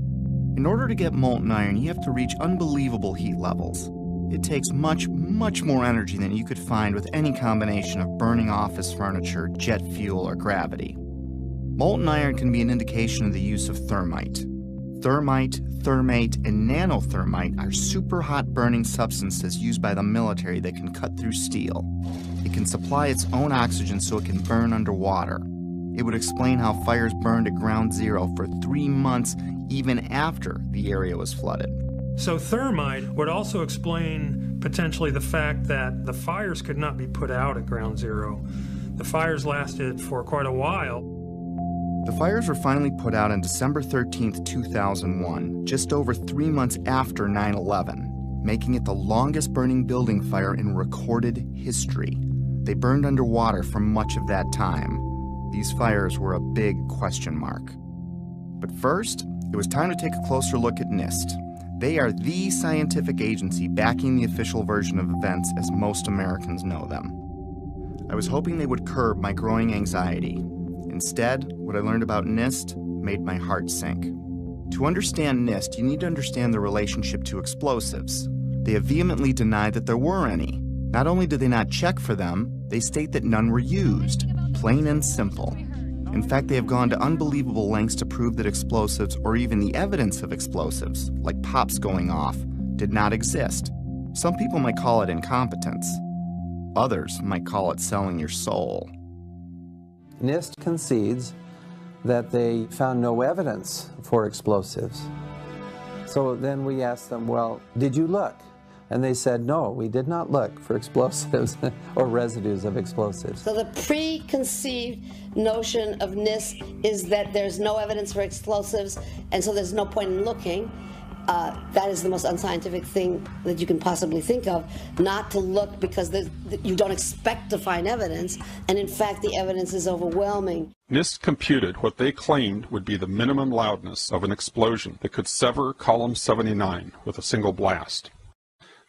In order to get molten iron, you have to reach unbelievable heat levels. It takes much, much more energy than you could find with any combination of burning office furniture, jet fuel, or gravity. Molten iron can be an indication of the use of thermite. Thermite, thermate, and nanothermite are super hot burning substances used by the military that can cut through steel. It can supply its own oxygen so it can burn underwater. It would explain how fires burned at ground zero for 3 months even after the area was flooded. So thermite would also explain potentially the fact that the fires could not be put out at ground zero. The fires lasted for quite a while. The fires were finally put out on December 13th, 2001, just over 3 months after 9/11, making it the longest burning building fire in recorded history. They burned underwater for much of that time. These fires were a big question mark. But first, it was time to take a closer look at NIST. They are the scientific agency backing the official version of events as most Americans know them. I was hoping they would curb my growing anxiety. Instead, what I learned about NIST made my heart sink. To understand NIST, you need to understand the relationship to explosives. They have vehemently denied that there were any. Not only do they not check for them, they state that none were used. Plain and simple. In fact, they have gone to unbelievable lengths to prove that explosives, or even the evidence of explosives, like pops going off, did not exist. Some people might call it incompetence. Others might call it selling your soul. NIST concedes that they found no evidence for explosives. So then we asked them, well, did you look? And they said, no, we did not look for explosives or residues of explosives. So the preconceived notion of NIST is that there's no evidence for explosives, and so there's no point in looking. that is the most unscientific thing that you can possibly think of, not to look because you don't expect to find evidence, and in fact the evidence is overwhelming. NIST computed what they claimed would be the minimum loudness of an explosion that could sever column 79 with a single blast.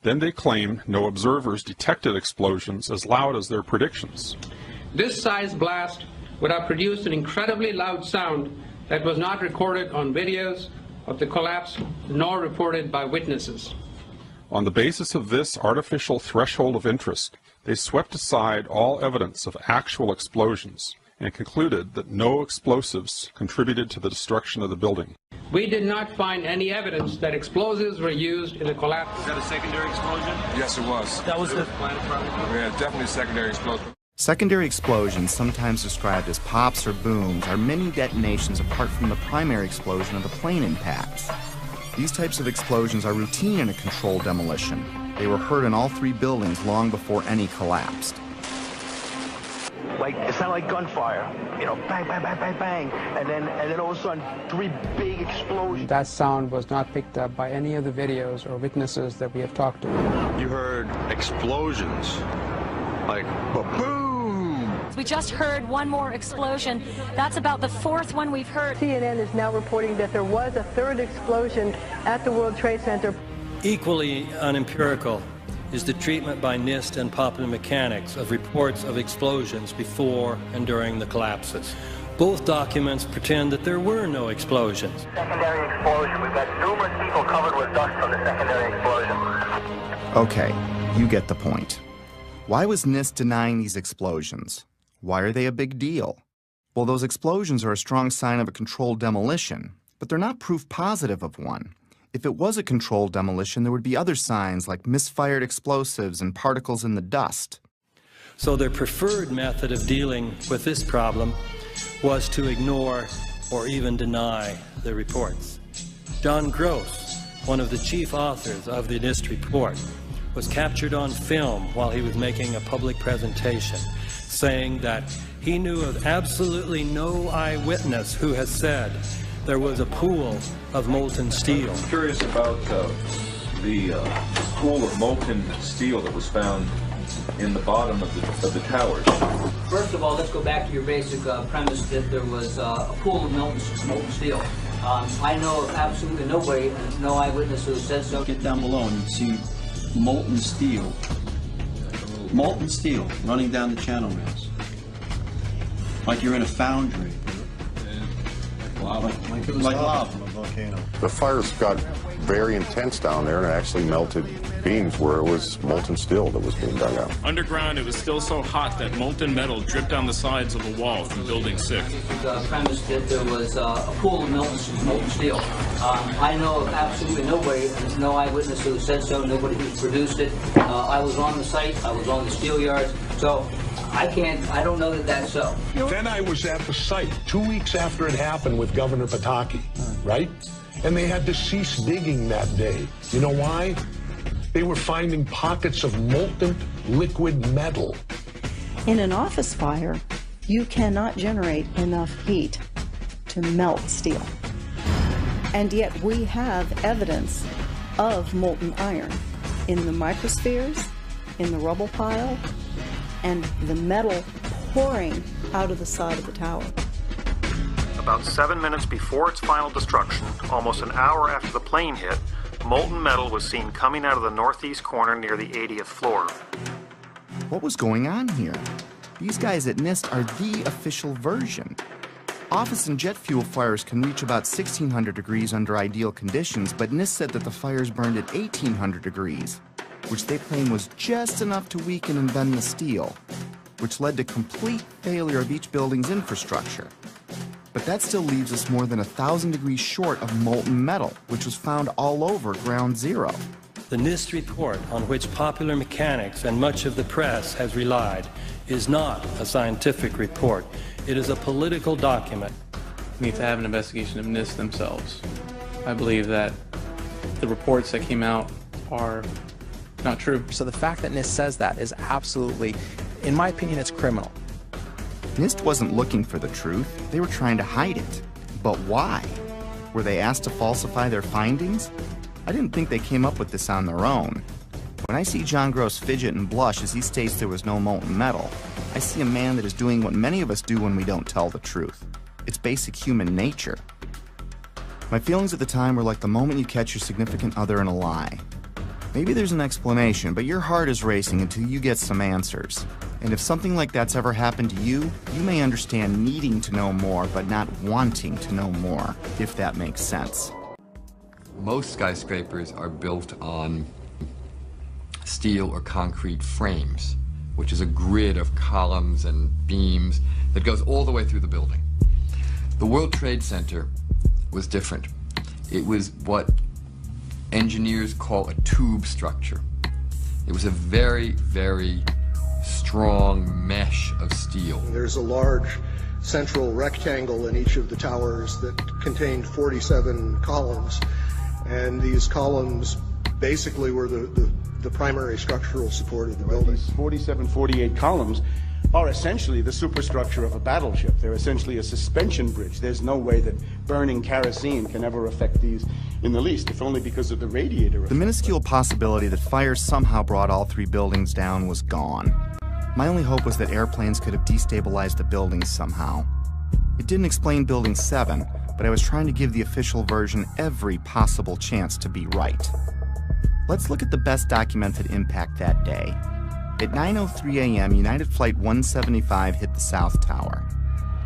Then they claimed no observers detected explosions as loud as their predictions. This size blast would have produced an incredibly loud sound that was not recorded on videos of the collapse nor reported by witnesses. On the basis of this artificial threshold of interest, they swept aside all evidence of actual explosions and concluded that no explosives contributed to the destruction of the building. We did not find any evidence that explosives were used in the collapse. Is that a secondary explosion? Yes, it was. That was the... Yeah, definitely a secondary explosion. Secondary explosions, sometimes described as pops or booms, are mini detonations apart from the primary explosion of the plane impacts. These types of explosions are routine in a controlled demolition. They were heard in all 3 buildings long before any collapsed. Like, it sounded like gunfire, you know, bang, bang, bang, bang, bang, and then all of a sudden, 3 big explosions. That sound was not picked up by any of the videos or witnesses that we have talked to. You heard explosions, like boom. We just heard one more explosion. That's about the 4th one we've heard. CNN is now reporting that there was a 3rd explosion at the World Trade Center. Equally unempirical is the treatment by NIST and Popular Mechanics of reports of explosions before and during the collapses. Both documents pretend that there were no explosions. Secondary explosion. We've got numerous people covered with dust from the secondary explosion. Okay, you get the point. Why was NIST denying these explosions? Why are they a big deal? Well, those explosions are a strong sign of a controlled demolition, but they're not proof positive of one. If it was a controlled demolition, there would be other signs like misfired explosives and particles in the dust. So their preferred method of dealing with this problem was to ignore or even deny the reports. John Gross, one of the chief authors of the NIST report, was captured on film while he was making a public presentation, saying that he knew of absolutely no eyewitness who has said there was a pool of molten steel. I'm curious about the pool of molten steel that was found in the bottom of the towers. First of all, let's go back to your basic premise that there was a pool of molten steel. I know of absolutely nobody, no eyewitness who said so. Get down below and you see molten steel running down the channel rails, like you're in a foundry. Like it was lava from a volcano. The fires got very intense down there and it actually melted beams where it was molten steel that was being dug out. Underground, it was still so hot that molten metal dripped down the sides of the wall from Building 6. The premise that there was a pool of molten steel. I know of absolutely nobody, no eyewitness who said so, nobody who produced it. I was on the site, I was on the steel yards, so I don't know that that's so. Then I was at the site 2 weeks after it happened with Governor Pataki, right? And they had to cease digging that day. You know why? They were finding pockets of molten liquid metal. In an office fire, you cannot generate enough heat to melt steel. And yet we have evidence of molten iron in the microspheres, in the rubble pile, and the metal pouring out of the side of the tower. About 7 minutes before its final destruction, almost an hour after the plane hit, molten metal was seen coming out of the northeast corner near the 80th floor. What was going on here? These guys at NIST are the official version. Office and jet fuel fires can reach about 1,600 degrees under ideal conditions, but NIST said that the fires burned at 1,800 degrees, which they claim was just enough to weaken and bend the steel, which led to complete failure of each building's infrastructure. But that still leaves us more than 1,000 degrees short of molten metal, which was found all over Ground Zero. The NIST report, on which Popular Mechanics and much of the press has relied, is not a scientific report. It is a political document. We need to have an investigation of NIST themselves. I believe that the reports that came out are not true. So the fact that NIST says that is absolutely, in my opinion, it's criminal. NIST wasn't looking for the truth. They were trying to hide it. But why? Were they asked to falsify their findings? I didn't think they came up with this on their own. When I see John Gross fidget and blush as he states there was no molten metal, I see a man that is doing what many of us do when we don't tell the truth. It's basic human nature. My feelings at the time were like the moment you catch your significant other in a lie. Maybe there's an explanation, but your heart is racing until you get some answers. And if something like that's ever happened to you, you may understand needing to know more, but not wanting to know more, if that makes sense. Most skyscrapers are built on steel or concrete frames, which is a grid of columns and beams that goes all the way through the building. The World Trade Center was different. It was what engineers call a tube structure. It was a very, very strong mesh of steel. There's a large central rectangle in each of the towers that contained 47 columns, and these columns basically were the primary structural support of the building. These 47, 48 columns are essentially the superstructure of a battleship. They're essentially a suspension bridge. There's no way that burning kerosene can ever affect these in the least, if only because of the radiator effect. The minuscule possibility that fire somehow brought all three buildings down was gone. My only hope was that airplanes could have destabilized the buildings somehow. It didn't explain Building 7, but I was trying to give the official version every possible chance to be right. Let's look at the best documented impact that day. At 9:03 a.m., United Flight 175 hit the South Tower.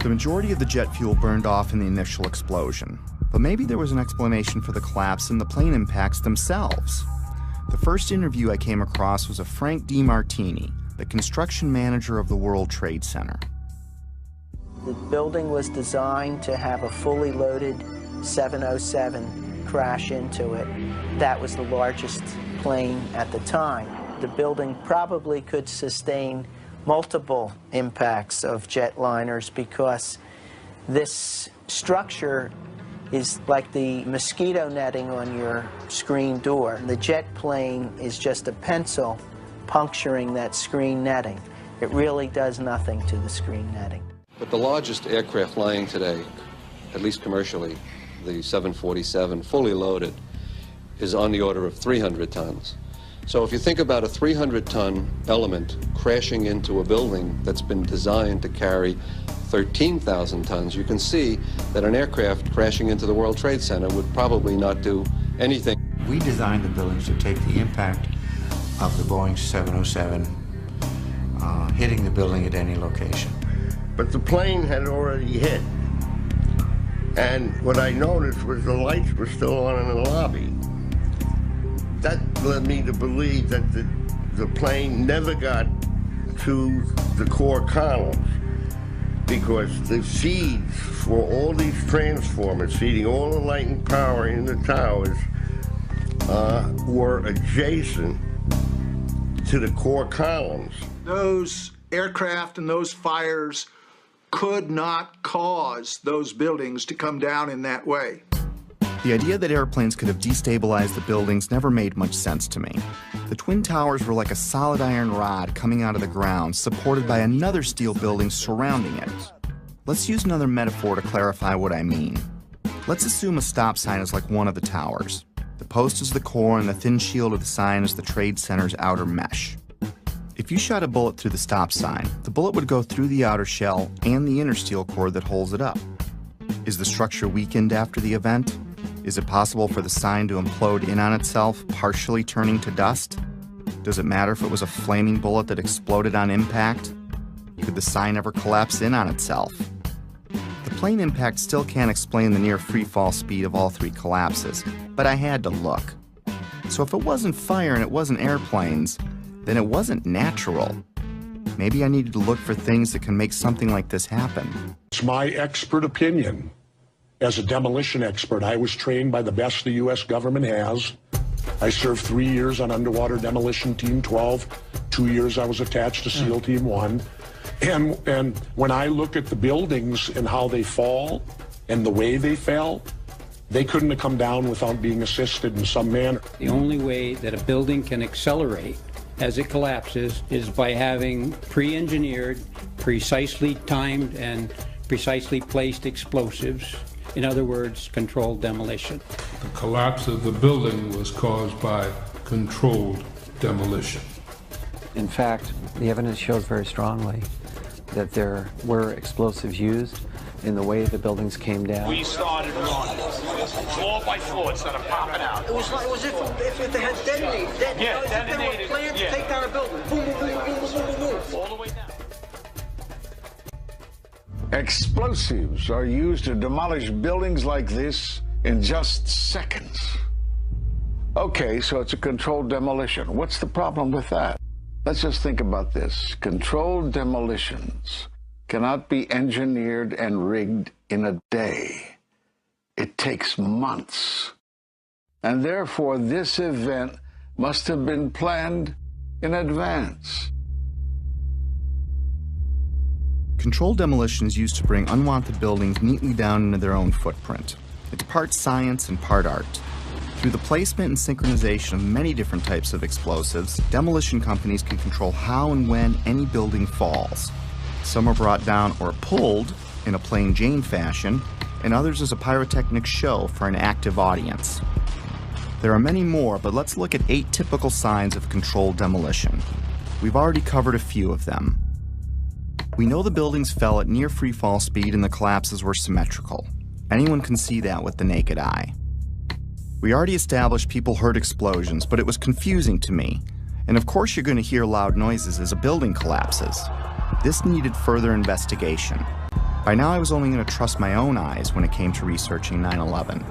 The majority of the jet fuel burned off in the initial explosion, but maybe there was an explanation for the collapse in the plane impacts themselves. The first interview I came across was of Frank DeMartini, the construction manager of the World Trade Center. The building was designed to have a fully loaded 707 crash into it. That was the largest plane at the time. The building probably could sustain multiple impacts of jetliners because this structure is like the mosquito netting on your screen door. The jet plane is just a pencil puncturing that screen netting. It really does nothing to the screen netting. But the largest aircraft flying today, at least commercially, the 747, fully loaded, is on the order of 300 tons. So if you think about a 300-ton element crashing into a building that's been designed to carry 13,000 tons, you can see that an aircraft crashing into the World Trade Center would probably not do anything. We designed the buildings to take the impact of the Boeing 707 hitting the building at any location. But the plane had already hit. And what I noticed was the lights were still on in the lobby. That led me to believe that the plane never got to the core columns because the feeds for all these transformers feeding all the light and power in the towers were adjacent to the core columns. Those aircraft and those fires could not cause those buildings to come down in that way. The idea that airplanes could have destabilized the buildings never made much sense to me. The Twin Towers were like a solid iron rod coming out of the ground, supported by another steel building surrounding it. Let's use another metaphor to clarify what I mean. Let's assume a stop sign is like one of the towers. The post is the core and the thin shield of the sign is the Trade Center's outer mesh. If you shot a bullet through the stop sign, the bullet would go through the outer shell and the inner steel core that holds it up. Is the structure weakened after the event? Is it possible for the sign to implode in on itself, partially turning to dust? Does it matter if it was a flaming bullet that exploded on impact? Could the sign ever collapse in on itself? The plane impact still can't explain the near free-fall speed of all three collapses, but I had to look. So if it wasn't fire and it wasn't airplanes, then it wasn't natural. Maybe I needed to look for things that can make something like this happen. It's my expert opinion. As a demolition expert, I was trained by the best the U.S. government has. I served 3 years on Underwater Demolition Team 12. 2 years I was attached to SEAL Team 1. And when I look at the buildings and how they fall and the way they fell, they couldn't have come down without being assisted in some manner. The only way that a building can accelerate as it collapses is by having pre-engineered, precisely timed, and precisely placed explosives In other words, controlled demolition. The collapse of the building was caused by controlled demolition. In fact, the evidence shows very strongly that there were explosives used in the way the buildings came down. We started running, floor by floor, instead of popping out. It was like, it was if they had detonated. Yeah, detonated. They were planned to take down a building. Boom, boom, boom, boom, boom, boom, boom. All the way down. Explosives are used to demolish buildings like this in just seconds. Okay, so it's a controlled demolition. What's the problem with that? Let's just think about this. Controlled demolitions cannot be engineered and rigged in a day. It takes months. And therefore, this event must have been planned in advance. Controlled demolition is used to bring unwanted buildings neatly down into their own footprint. It's part science and part art. Through the placement and synchronization of many different types of explosives, demolition companies can control how and when any building falls. Some are brought down or pulled in a plain Jane fashion, and others as a pyrotechnic show for an active audience. There are many more, but let's look at 8 typical signs of controlled demolition. We've already covered a few of them. We know the buildings fell at near free fall speed and the collapses were symmetrical. Anyone can see that with the naked eye. We already established people heard explosions, but it was confusing to me. And of course you're going to hear loud noises as a building collapses. This needed further investigation. By now I was only going to trust my own eyes when it came to researching 9/11.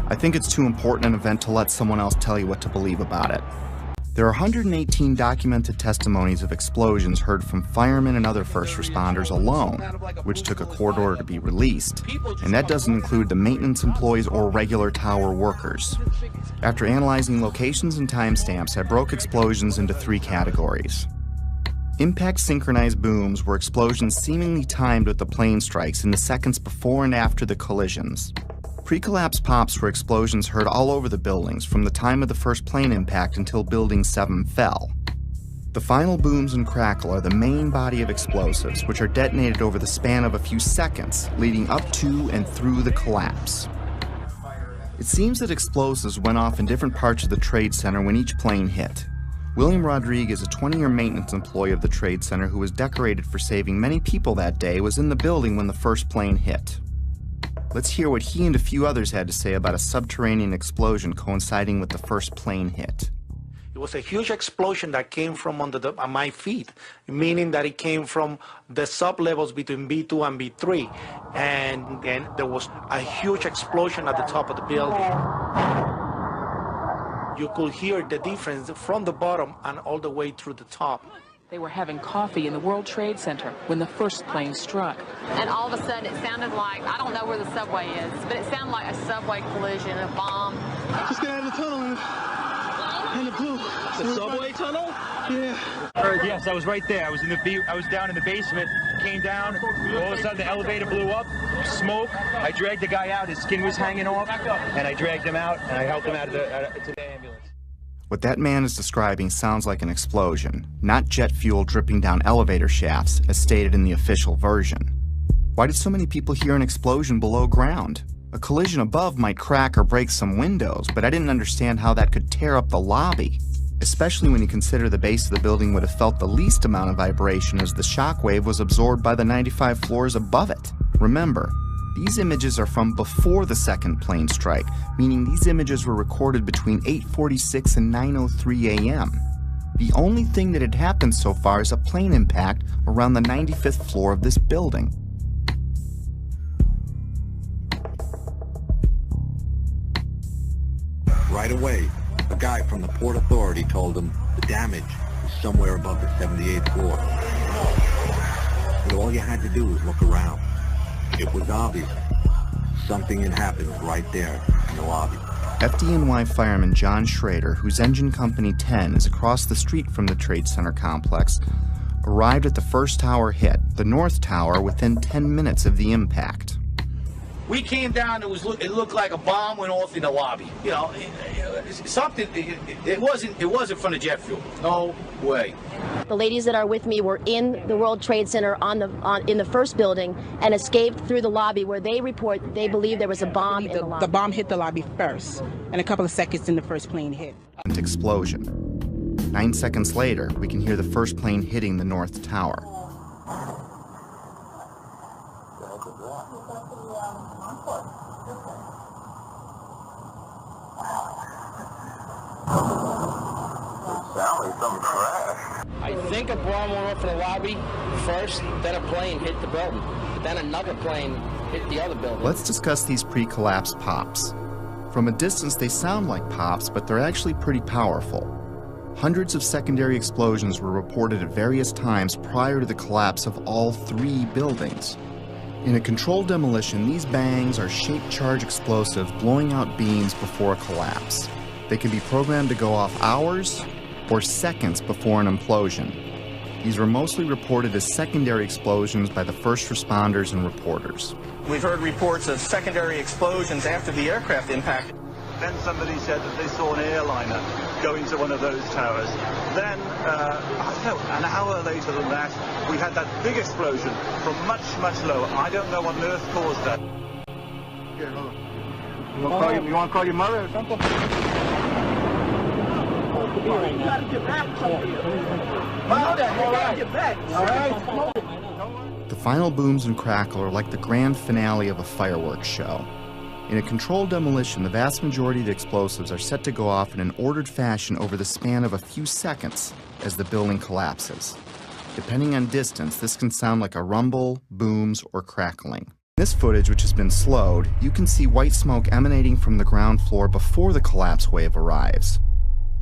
I think it's too important an event to let someone else tell you what to believe about it. There are 118 documented testimonies of explosions heard from firemen and other first responders alone, which took a court order to be released, and that doesn't include the maintenance employees or regular tower workers. After analyzing locations and timestamps, I broke explosions into 3 categories. Impact synchronized booms were explosions seemingly timed with the plane strikes in the seconds before and after the collisions. Pre-collapse pops were explosions heard all over the buildings from the time of the first plane impact until Building 7 fell. The final booms and crackle are the main body of explosives, which are detonated over the span of a few seconds, leading up to and through the collapse. It seems that explosives went off in different parts of the Trade Center when each plane hit. William Rodriguez, a 20-year maintenance employee of the Trade Center who was decorated for saving many people that day, was in the building when the first plane hit. Let's hear what he and a few others had to say about a subterranean explosion coinciding with the first plane hit. It was a huge explosion that came from under my feet, meaning that it came from the sub-levels between B2 and B3. And then there was a huge explosion at the top of the building. You could hear the difference from the bottom and all the way through the top. They were having coffee in the World Trade Center when the first plane struck. And all of a sudden it sounded like, I don't know where the subway is, but it sounded like a subway collision, a bomb. Just get out of the tunnel and it blew. The subway tunnel? Yeah. Yes, I was right there. I was down in the basement, came down, all of a sudden the elevator blew up, smoke. I dragged the guy out, his skin was hanging off, and I dragged him out and I helped him out to the ambulance. What that man is describing sounds like an explosion, not jet fuel dripping down elevator shafts, as stated in the official version. Why did so many people hear an explosion below ground? A collision above might crack or break some windows, but I didn't understand how that could tear up the lobby, especially when you consider the base of the building would have felt the least amount of vibration as the shockwave was absorbed by the 95 floors above it. Remember, these images are from before the second plane strike, meaning these images were recorded between 8:46 and 9:03 a.m. The only thing that had happened so far is a plane impact around the 95th floor of this building. Right away, a guy from the Port Authority told him the damage is somewhere above the 78th floor. But all you had to do was look around. It was obvious. Something had happened right there in the lobby. FDNY fireman John Schrader, whose engine company 10 is across the street from the Trade Center complex, arrived at the first tower hit, the North Tower, within 10 minutes of the impact. We came down, it looked like a bomb went off in the lobby. You know, it wasn't from the jet fuel. No way. The ladies that are with me were in the World Trade Center in the first building and escaped through the lobby, where they report they believe there was a bomb in the lobby. The bomb hit the lobby first, and a couple of seconds in the first plane hit. Explosion. 9 seconds later, we can hear the first plane hitting the North Tower. I think a bomb went off in the lobby first, then a plane hit the building, then another plane hit the other building. Let's discuss these pre-collapse pops. From a distance, they sound like pops, but they're actually pretty powerful. Hundreds of secondary explosions were reported at various times prior to the collapse of all 3 buildings. In a controlled demolition, these bangs are shaped charge explosives blowing out beams before a collapse. They can be programmed to go off hours or seconds before an implosion. These were mostly reported as secondary explosions by the first responders and reporters. We've heard reports of secondary explosions after the aircraft impact. Then somebody said that they saw an airliner go into one of those towers. Then, I don't know, an hour later than that, we had that big explosion from much, much lower. I don't know what on earth caused that. Here, hold on. You want to call your mother or something? The final booms and crackle are like the grand finale of a fireworks show. In a controlled demolition, the vast majority of the explosives are set to go off in an ordered fashion over the span of a few seconds as the building collapses. Depending on distance, this can sound like a rumble, booms, or crackling. In this footage, which has been slowed, you can see white smoke emanating from the ground floor before the collapse wave arrives.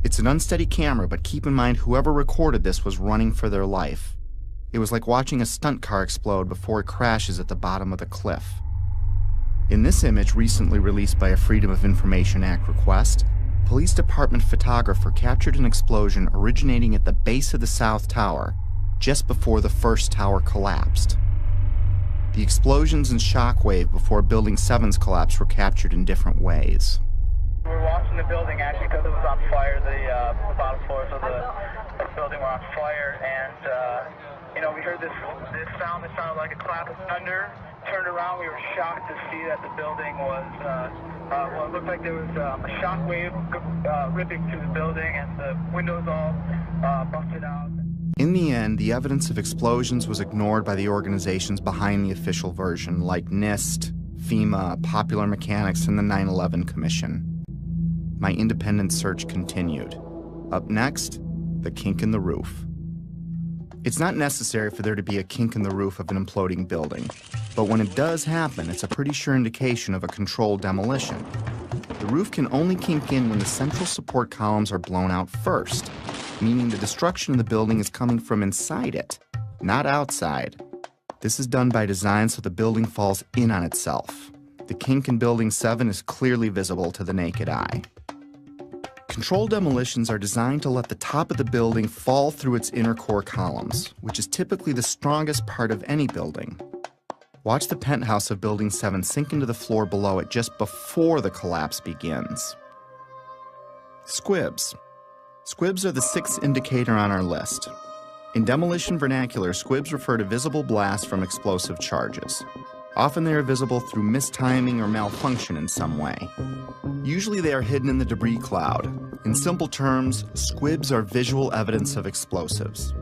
It's an unsteady camera, but keep in mind whoever recorded this was running for their life. It was like watching a stunt car explode before it crashes at the bottom of the cliff. In this image, recently released by a Freedom of Information Act request, police department photographer captured an explosion originating at the base of the South Tower, just before the first tower collapsed. The explosions and shockwave before Building 7's collapse were captured in different ways. We're watching the building actually because it was on fire. The bottom floors of the building were on fire, and we heard this sound that sounded like a clap of thunder. Turned around, we were shocked to see that the building was, it looked like there was a shock wave ripping through the building and the windows all busted out. In the end, the evidence of explosions was ignored by the organizations behind the official version, like NIST, FEMA, Popular Mechanics, and the 9/11 Commission. My independent search continued. Up next, the kink in the roof. It's not necessary for there to be a kink in the roof of an imploding building, but when it does happen, it's a pretty sure indication of a controlled demolition. The roof can only kink in when the central support columns are blown out first, meaning the destruction of the building is coming from inside it, not outside. This is done by design so the building falls in on itself. The kink in Building 7 is clearly visible to the naked eye. Controlled demolitions are designed to let the top of the building fall through its inner core columns, which is typically the strongest part of any building. Watch the penthouse of Building 7 sink into the floor below it just before the collapse begins. Squibs. Squibs are the 6th indicator on our list. In demolition vernacular, squibs refer to visible blasts from explosive charges. Often they are visible through mistiming or malfunction in some way. Usually they are hidden in the debris cloud. In simple terms, squibs are visual evidence of explosives.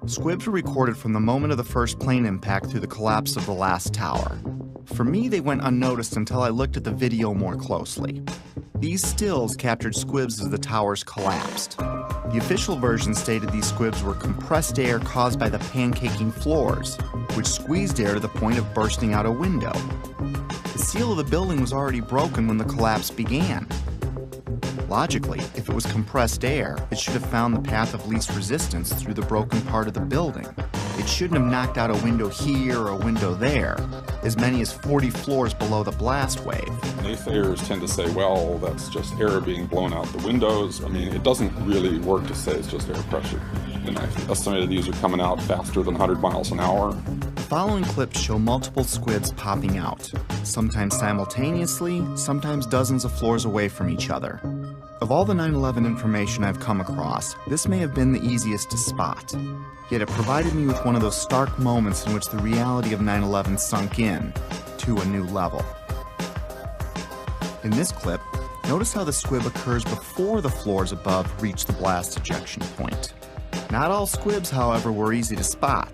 Squibs were recorded from the moment of the first plane impact through the collapse of the last tower. For me, they went unnoticed until I looked at the video more closely. These stills captured squibs as the towers collapsed. The official version stated these squibs were compressed air caused by the pancaking floors, which squeezed air to the point of bursting out a window. The seal of the building was already broken when the collapse began. Logically, if it was compressed air, it should have found the path of least resistance through the broken part of the building. It shouldn't have knocked out a window here or a window there, as many as 40 floors below the blast wave. Naysayers tend to say, well, that's just air being blown out the windows. I mean, it doesn't really work to say it's just air pressure. And I estimated these are coming out faster than 100 miles an hour. following clips show multiple squibs popping out, sometimes simultaneously, sometimes dozens of floors away from each other. Of all the 9/11 information I've come across, this may have been the easiest to spot. Yet it provided me with one of those stark moments in which the reality of 9/11 sunk in to a new level. In this clip, notice how the squib occurs before the floors above reach the blast ejection point. Not all squibs, however, were easy to spot.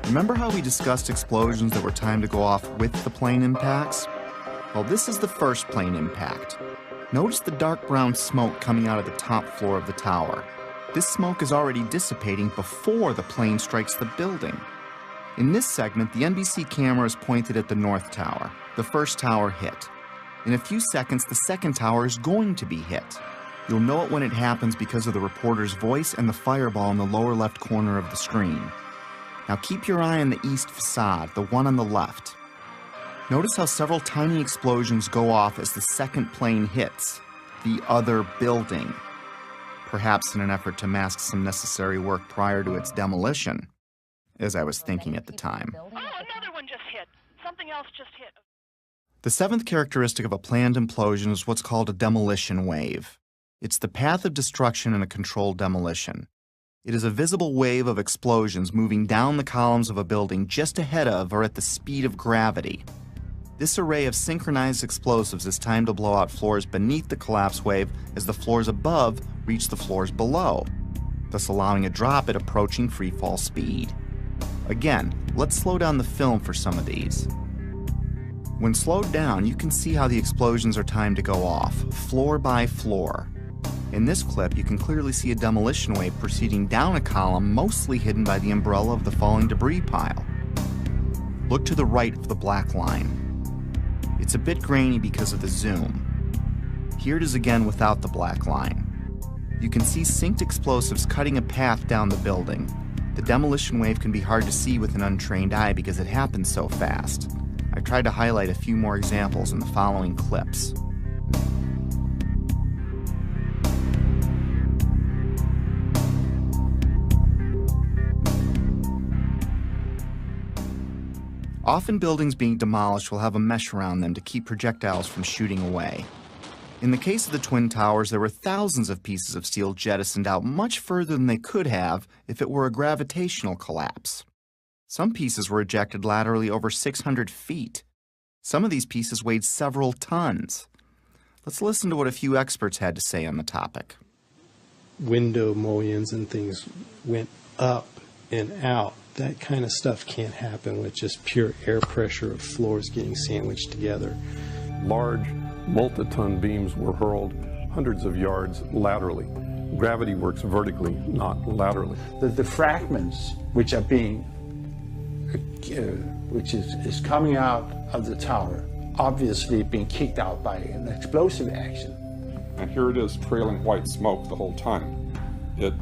Remember how we discussed explosions that were timed to go off with the plane impacts? Well, this is the first plane impact. Notice the dark brown smoke coming out of the top floor of the tower. This smoke is already dissipating before the plane strikes the building. In this segment, the NBC camera is pointed at the North Tower. The first tower hit. In a few seconds, the second tower is going to be hit. You'll know it when it happens because of the reporter's voice and the fireball in the lower left corner of the screen. Now keep your eye on the east facade, the one on the left. Notice how several tiny explosions go off as the second plane hits the other building, perhaps in an effort to mask some necessary work prior to its demolition, as I was thinking at the time. Oh, another one just hit. Something else just hit. The seventh characteristic of a planned implosion is what's called a demolition wave. It's the path of destruction in a controlled demolition. It is a visible wave of explosions moving down the columns of a building just ahead of or at the speed of gravity. This array of synchronized explosives is timed to blow out floors beneath the collapse wave as the floors above reach the floors below, thus allowing a drop at approaching freefall speed. Again, let's slow down the film for some of these. When slowed down, you can see how the explosions are timed to go off, floor by floor. In this clip, you can clearly see a demolition wave proceeding down a column mostly hidden by the umbrella of the falling debris pile. Look to the right of the black line. It's a bit grainy because of the zoom. Here it is again without the black line. You can see synced explosives cutting a path down the building. The demolition wave can be hard to see with an untrained eye because it happens so fast. I've tried to highlight a few more examples in the following clips. Often buildings being demolished will have a mesh around them to keep projectiles from shooting away. In the case of the Twin Towers, there were thousands of pieces of steel jettisoned out much further than they could have if it were a gravitational collapse. Some pieces were ejected laterally over 600 feet. Some of these pieces weighed several tons. Let's listen to what a few experts had to say on the topic. Window mullions and things went up and out. That kind of stuff can't happen with just pure air pressure of floors getting sandwiched together. Large multi-ton beams were hurled hundreds of yards laterally. Gravity works vertically, not laterally. The fragments which are being, which is coming out of the tower, obviously being kicked out by an explosive action. And here it is trailing white smoke the whole time. It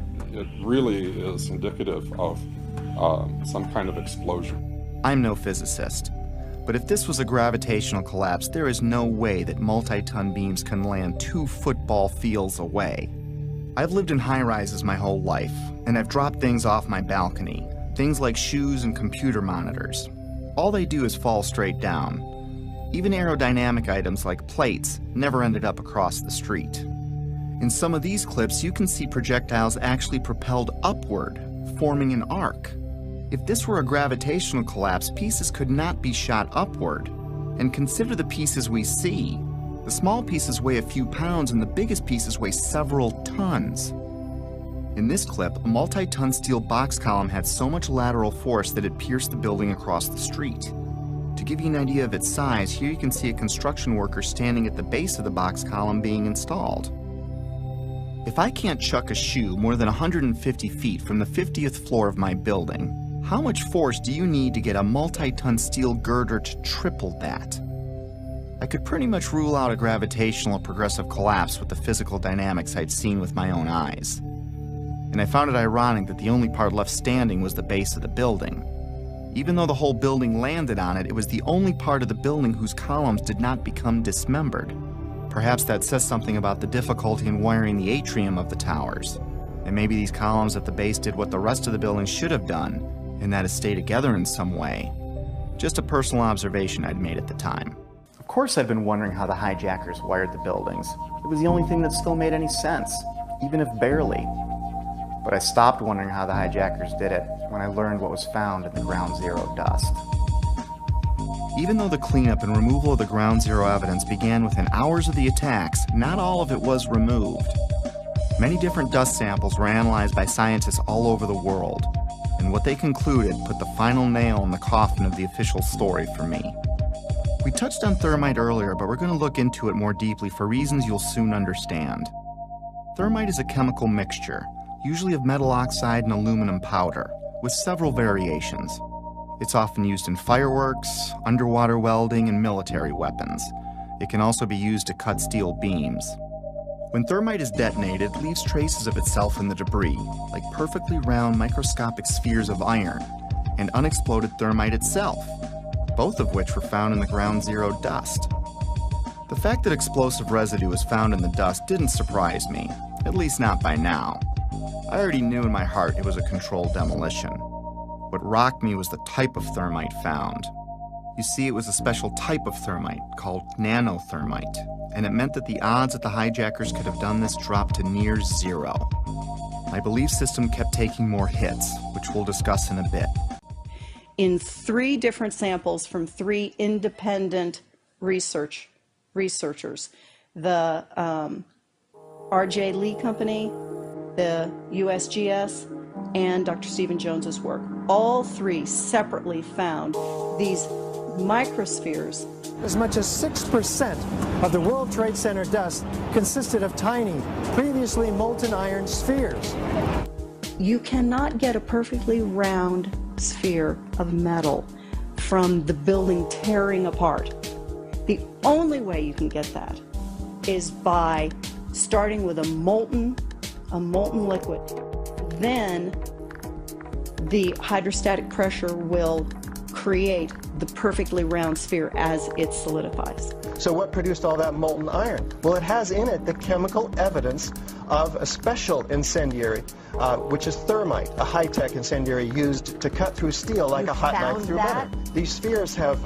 really is indicative of some kind of explosion. I'm no physicist, but if this was a gravitational collapse, there is no way that multi-ton beams can land 2 football fields away. I've lived in high-rises my whole life, and I've dropped things off my balcony, things like shoes and computer monitors. All they do is fall straight down. Even aerodynamic items like plates never ended up across the street. In some of these clips, you can see projectiles actually propelled upward, forming an arc. If this were a gravitational collapse, pieces could not be shot upward. And consider the pieces we see. The small pieces weigh a few pounds and the biggest pieces weigh several tons. In this clip, a multi-ton steel box column had so much lateral force that it pierced the building across the street. To give you an idea of its size, here you can see a construction worker standing at the base of the box column being installed. If I can't chuck a shoe more than 150 feet from the 50th floor of my building, how much force do you need to get a multi-ton steel girder to triple that? I could pretty much rule out a gravitational or progressive collapse with the physical dynamics I'd seen with my own eyes. And I found it ironic that the only part left standing was the base of the building. Even though the whole building landed on it, it was the only part of the building whose columns did not become dismembered. Perhaps that says something about the difficulty in wiring the atrium of the towers. And maybe these columns at the base did what the rest of the building should have done, and that is stay together in some way. Just a personal observation I'd made at the time. Of course I'd been wondering how the hijackers wired the buildings. It was the only thing that still made any sense, even if barely. But I stopped wondering how the hijackers did it when I learned what was found in the Ground Zero dust. Even though the cleanup and removal of the Ground Zero evidence began within hours of the attacks, not all of it was removed. Many different dust samples were analyzed by scientists all over the world, and what they concluded put the final nail in the coffin of the official story for me. We touched on thermite earlier, but we're going to look into it more deeply for reasons you'll soon understand. Thermite is a chemical mixture, usually of metal oxide and aluminum powder, with several variations. It's often used in fireworks, underwater welding, and military weapons. It can also be used to cut steel beams. When thermite is detonated, it leaves traces of itself in the debris, like perfectly round microscopic spheres of iron, and unexploded thermite itself, both of which were found in the Ground Zero dust. The fact that explosive residue was found in the dust didn't surprise me, at least not by now. I already knew in my heart it was a controlled demolition. What rocked me was the type of thermite found. You see, it was a special type of thermite called nanothermite, and it meant that the odds that the hijackers could have done this dropped to near zero. My belief system kept taking more hits, which we'll discuss in a bit. In 3 different samples from 3 independent researchers, the R.J. Lee Company, the USGS, and Dr. Stephen Jones's work. All 3 separately found these microspheres. As much as 6% of the World Trade Center dust consisted of tiny, previously molten iron spheres. You cannot get a perfectly round sphere of metal from the building tearing apart. The only way you can get that is by starting with a molten liquid. Then the hydrostatic pressure will create the perfectly round sphere as it solidifies. So what produced all that molten iron? Well, it has in it the chemical evidence of a special incendiary, which is thermite, a high-tech incendiary used to cut through steel like a hot knife through butter. These spheres have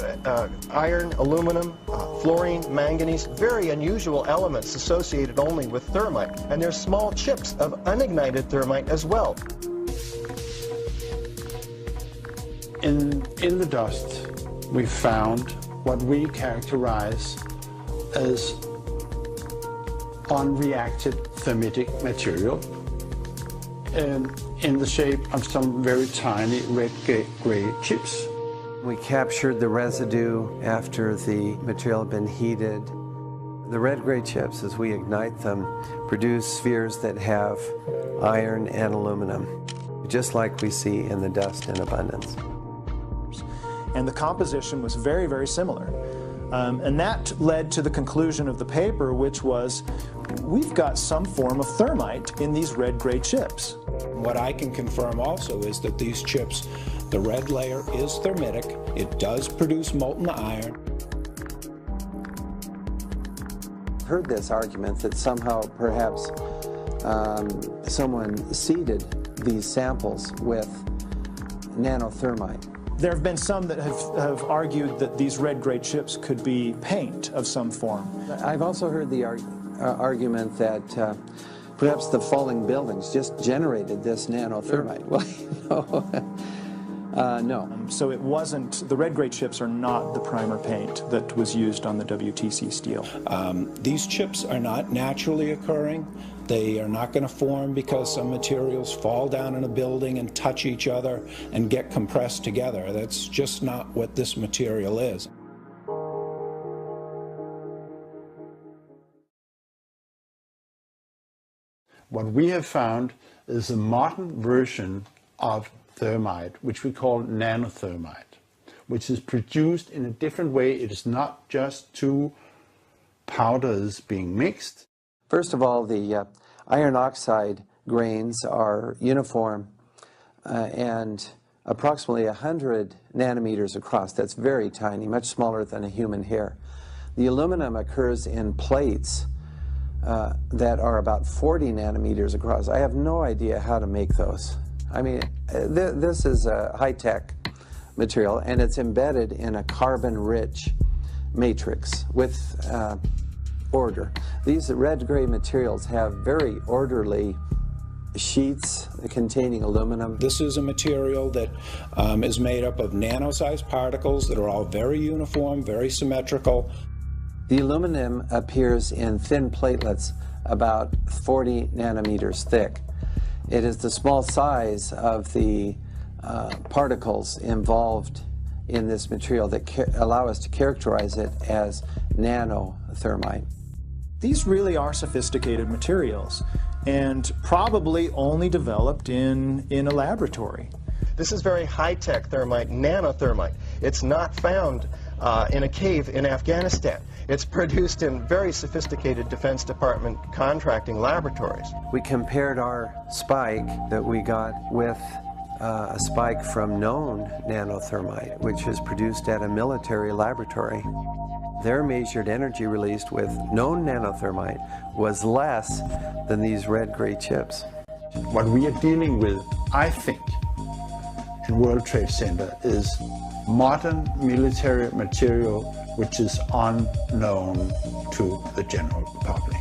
iron, aluminum, fluorine, manganese, very unusual elements associated only with thermite. And there's small chips of unignited thermite as well. In the dust, we found what we characterize as unreacted thermitic material in the shape of some very tiny red-gray chips. We captured the residue after the material had been heated. The red-gray chips, as we ignite them, produce spheres that have iron and aluminum, just like we see in the dust in abundance. And the composition was very, very similar. And that led to the conclusion of the paper, which was, we've got some form of thermite in these red-gray chips. What I can confirm also is that these chips, the red layer is thermitic. It does produce molten iron. I've heard this argument that somehow perhaps someone seeded these samples with nanothermite. There have been some that have argued that these red-gray chips could be paint of some form. I've also heard the argument that perhaps the falling buildings just generated this nanothermite. Well, no. So it wasn't, the red-gray chips are not the primer paint that was used on the WTC steel. These chips are not naturally occurring. They are not going to form because some materials fall down in a building and touch each other and get compressed together. That's just not what this material is. What we have found is a modern version of thermite, which we call nanothermite, which is produced in a different way. It is not just 2 powders being mixed. First of all, the iron oxide grains are uniform and approximately 100 nanometers across. That's very tiny, much smaller than a human hair. The aluminum occurs in plates that are about 40 nanometers across. I have no idea how to make those. I mean, this is a high-tech material, and it's embedded in a carbon-rich matrix with order. These red-gray materials have very orderly sheets containing aluminum. This is a material that is made up of nano-sized particles that are all very uniform, very symmetrical. The aluminum appears in thin platelets about 40 nanometers thick. It is the small size of the particles involved in this material that allow us to characterize it as nanothermite. These really are sophisticated materials and probably only developed in a laboratory. This is very high-tech thermite, nanothermite. It's not found in a cave in Afghanistan. It's produced in very sophisticated Defense Department contracting laboratories. We compared our spike that we got with a spike from known nanothermite, which is produced at a military laboratory. Their measured energy released with known nanothermite was less than these red-gray chips. What we are dealing with, I think, in World Trade Center is modern military material which is unknown to the general public.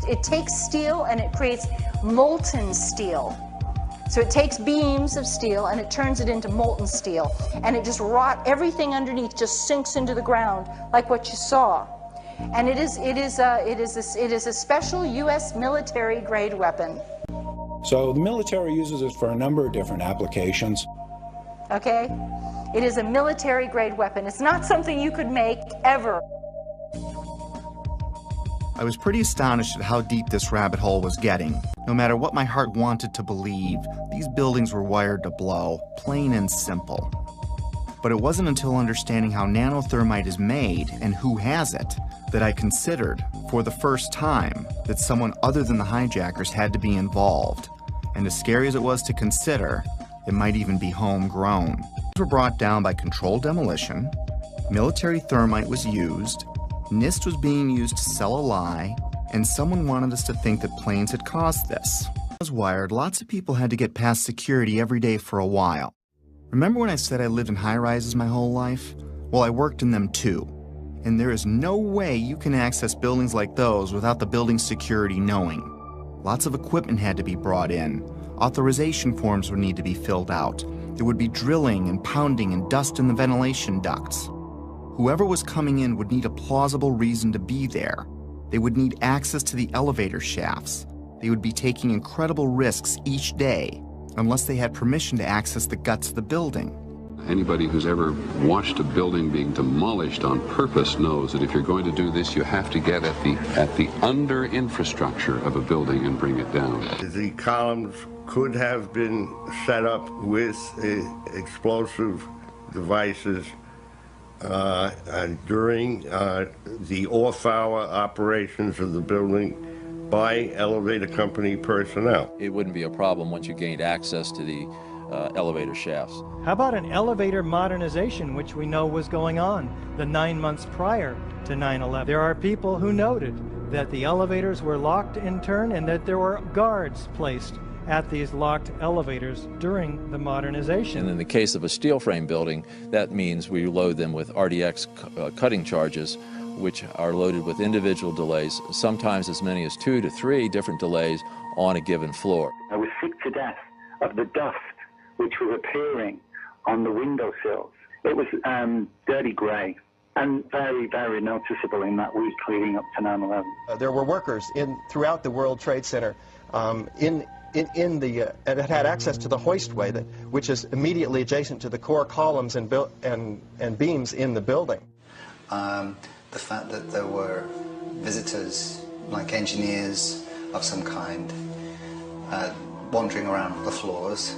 It takes steel and it creates molten steel. So it takes beams of steel and it turns it into molten steel, and it just everything underneath just sinks into the ground like what you saw. And it is a special U.S. military grade weapon. So the military uses it for a number of different applications. Okay? It is a military grade weapon. It's not something you could make ever. I was pretty astonished at how deep this rabbit hole was getting. No matter what my heart wanted to believe, these buildings were wired to blow, plain and simple. But it wasn't until understanding how nanothermite is made and who has it that I considered, for the first time, that someone other than the hijackers had to be involved. And as scary as it was to consider, it might even be homegrown. These were brought down by controlled demolition, military thermite was used, NIST was being used to sell a lie, and someone wanted us to think that planes had caused this. When I was wired, lots of people had to get past security every day for a while. Remember when I said I lived in high-rises my whole life? Well, I worked in them too. And there is no way you can access buildings like those without the building security knowing. Lots of equipment had to be brought in. Authorization forms would need to be filled out. There would be drilling and pounding and dust in the ventilation ducts. Whoever was coming in would need a plausible reason to be there. They would need access to the elevator shafts. They would be taking incredible risks each day, unless they had permission to access the guts of the building. Anybody who's ever watched a building being demolished on purpose knows that if you're going to do this, you have to get at the under infrastructure of a building and bring it down. The columns could have been set up with explosive devices during the off-hour operations of the building by elevator company personnel. It wouldn't be a problem once you gained access to the elevator shafts. How about an elevator modernization, which we know was going on the 9 months prior to 9/11? There are people who noted that the elevators were locked in turn and that there were guards placed at these locked elevators during the modernization. And in the case of a steel frame building, that means we load them with RDX cutting charges, which are loaded with individual delays, sometimes as many as 2 to 3 different delays on a given floor. I was sick to death of the dust which was appearing on the windowsills. It was dirty grey and very, very noticeable in that week leading up to 9/11. There were workers throughout the World Trade Center that had access to the hoistway, which is immediately adjacent to the core columns and beams in the building. The fact that there were visitors, like engineers of some kind, wandering around the floors,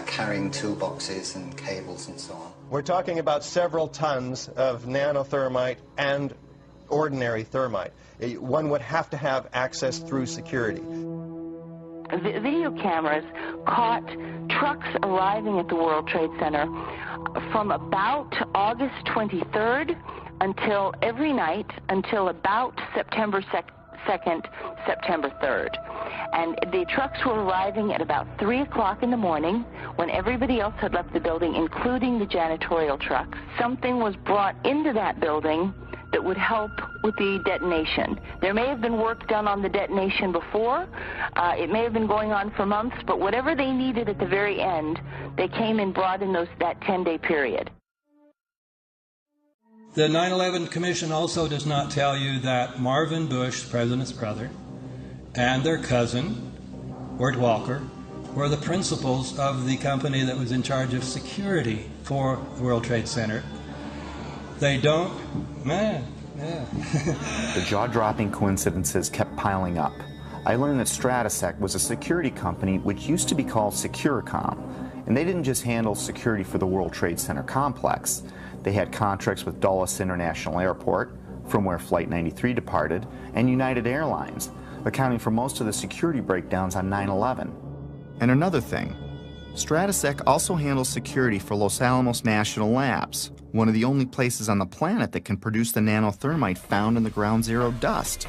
carrying toolboxes and cables and so on. We're talking about several tons of nanothermite and ordinary thermite. One would have to have access through security. Video cameras caught trucks arriving at the World Trade Center from about August 23rd until every night until about September 2nd, September 3rd. And the trucks were arriving at about 3 o'clock in the morning when everybody else had left the building, including the janitorial trucks. Something was brought into that building that would help with the detonation. There may have been work done on the detonation before. It may have been going on for months, but whatever they needed at the very end, they came and brought in that 10-day period. The 9/11 Commission also does not tell you that Marvin Bush, the president's brother, and their cousin, Wirt Walker, were the principals of the company that was in charge of security for the World Trade Center. They don't, man, yeah. The jaw-dropping coincidences kept piling up. I learned that Stratesec was a security company which used to be called Securicom, and they didn't just handle security for the World Trade Center complex. They had contracts with Dulles International Airport, from where Flight 93 departed, and United Airlines, accounting for most of the security breakdowns on 9/11. And another thing, Stratesec also handles security for Los Alamos National Labs, one of the only places on the planet that can produce the nanothermite found in the ground zero dust.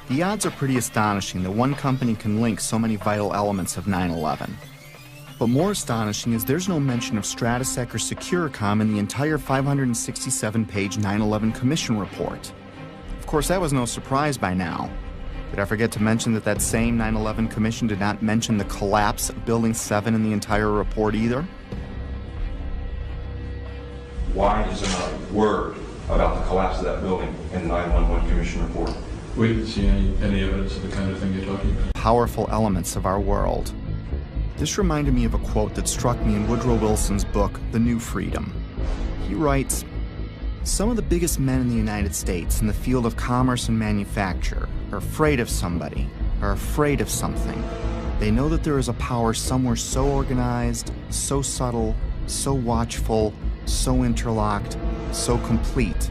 The odds are pretty astonishing that one company can link so many vital elements of 9/11. But more astonishing is there's no mention of Stratesec or Securicom in the entire 567-page 9/11 Commission report. Of course, that was no surprise by now. Did I forget to mention that that same 9/11 Commission did not mention the collapse of Building 7 in the entire report either? Why is there not a word about the collapse of that building in the 9/11 Commission report? We didn't see any evidence of the kind of thing you're talking about. Powerful elements of our world. This reminded me of a quote that struck me in Woodrow Wilson's book, The New Freedom. He writes, "Some of the biggest men in the United States in the field of commerce and manufacture are afraid of somebody, are afraid of something. They know that there is a power somewhere so organized, so subtle, so watchful, so interlocked, so complete,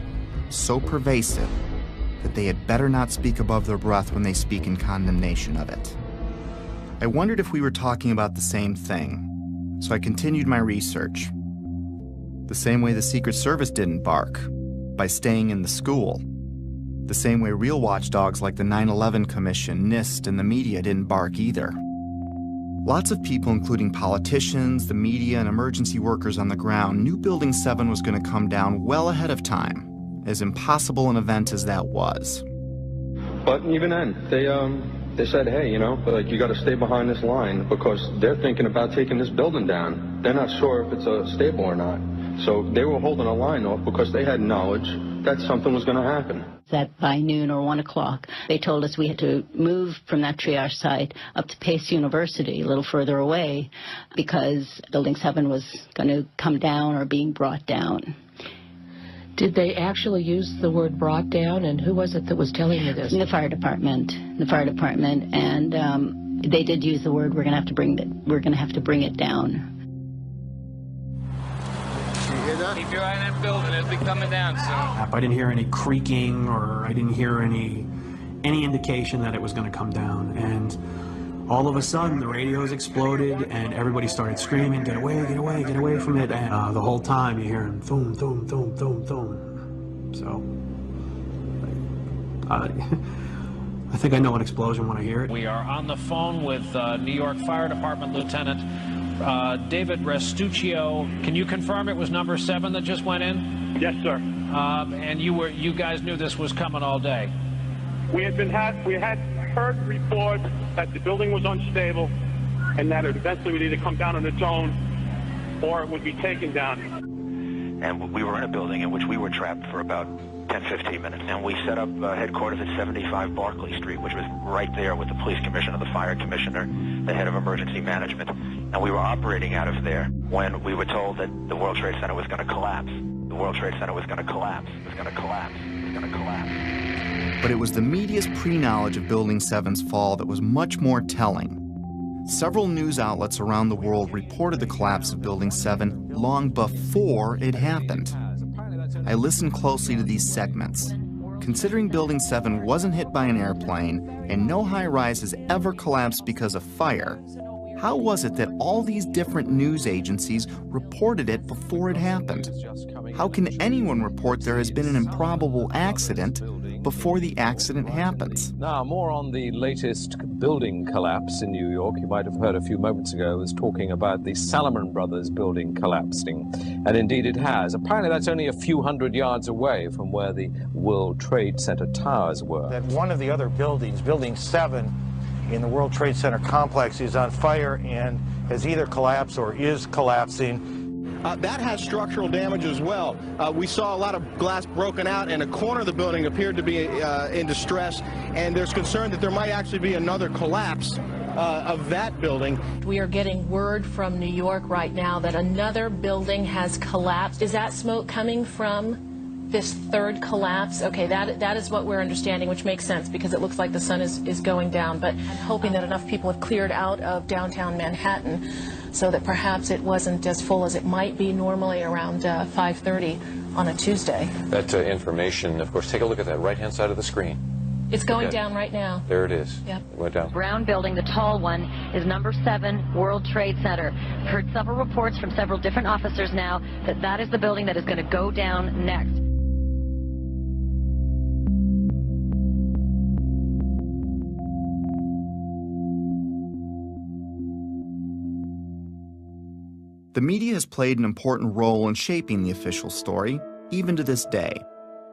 so pervasive, that they had better not speak above their breath when they speak in condemnation of it." I wondered if we were talking about the same thing, so I continued my research. The same way the Secret Service didn't bark, by staying in the school. The same way real watchdogs like the 9/11 Commission, NIST, and the media didn't bark either. Lots of people, including politicians, the media, and emergency workers on the ground, knew Building 7 was going to come down well ahead of time, as impossible an event as that was. But even then, they said, hey, you know, like, you got to stay behind this line because they're thinking about taking this building down. They're not sure if it's stable or not. So they were holding a line off because they had knowledge that something was going to happen. That by noon or 1 o'clock, they told us we had to move from that triage site up to Pace University, a little further away, because Building 7 was going to come down or being brought down. Did they actually use the word brought down, and who was it that was telling you this? The fire department. And they did use the word, we're going to have to bring it down. You hear that? Keep your eye on that building, it'll be coming down soon. I didn't hear any creaking, or I didn't hear any indication that it was going to come down. And all of a sudden, the radios exploded, and everybody started screaming, get away, get away, get away from it. And the whole time, you're hearing boom, boom, boom, boom, boom. So, I think I know an explosion when I hear it. We are on the phone with New York Fire Department Lieutenant David Restuccio. Can you confirm it was number 7 that just went in? Yes, sir. And you guys knew this was coming all day? We had heard reports that the building was unstable and that it eventually would either come down on its own or it would be taken down. And we were in a building in which we were trapped for about 10-15 minutes. And we set up headquarters at 75 Barclay Street, which was right there with the police commissioner, the fire commissioner, the head of emergency management. And we were operating out of there when we were told that the World Trade Center was going to collapse. The World Trade Center was going to collapse. It was going to collapse. It was going to collapse. But it was the media's pre-knowledge of Building 7's fall that was much more telling. Several news outlets around the world reported the collapse of Building 7 long before it happened. I listened closely to these segments. Considering Building 7 wasn't hit by an airplane and no high-rise has ever collapsed because of fire, How was it that all these different news agencies reported it before it happened? How can anyone report there has been an improbable accident before the accident happens? Now, more on the latest building collapse in New York. You might have heard a few moments ago, I was talking about the Salomon Brothers building collapsing. And indeed it has. Apparently that's only a few hundred yards away from where the World Trade Center towers were. That one of the other buildings, Building 7, in the World Trade Center complex is on fire and has either collapsed or is collapsing. That has structural damage as well. We saw a lot of glass broken out, and a corner of the building appeared to be in distress, and there's concern that there might actually be another collapse of that building. We are getting word from New York right now that another building has collapsed. Is that smoke coming from this third collapse? Okay, that is what we're understanding, which makes sense because it looks like the sun is going down. But I'm hoping that enough people have cleared out of downtown Manhattan so that perhaps it wasn't as full as it might be normally around 5:30 on a Tuesday. That information, of course, take a look at that right-hand side of the screen. It's going down right now. There it is. Yep. It went down. Brown building, the tall one, is number 7 World Trade Center. Heard several reports from several different officers now that that is the building that is going to go down next. The media has played an important role in shaping the official story, even to this day.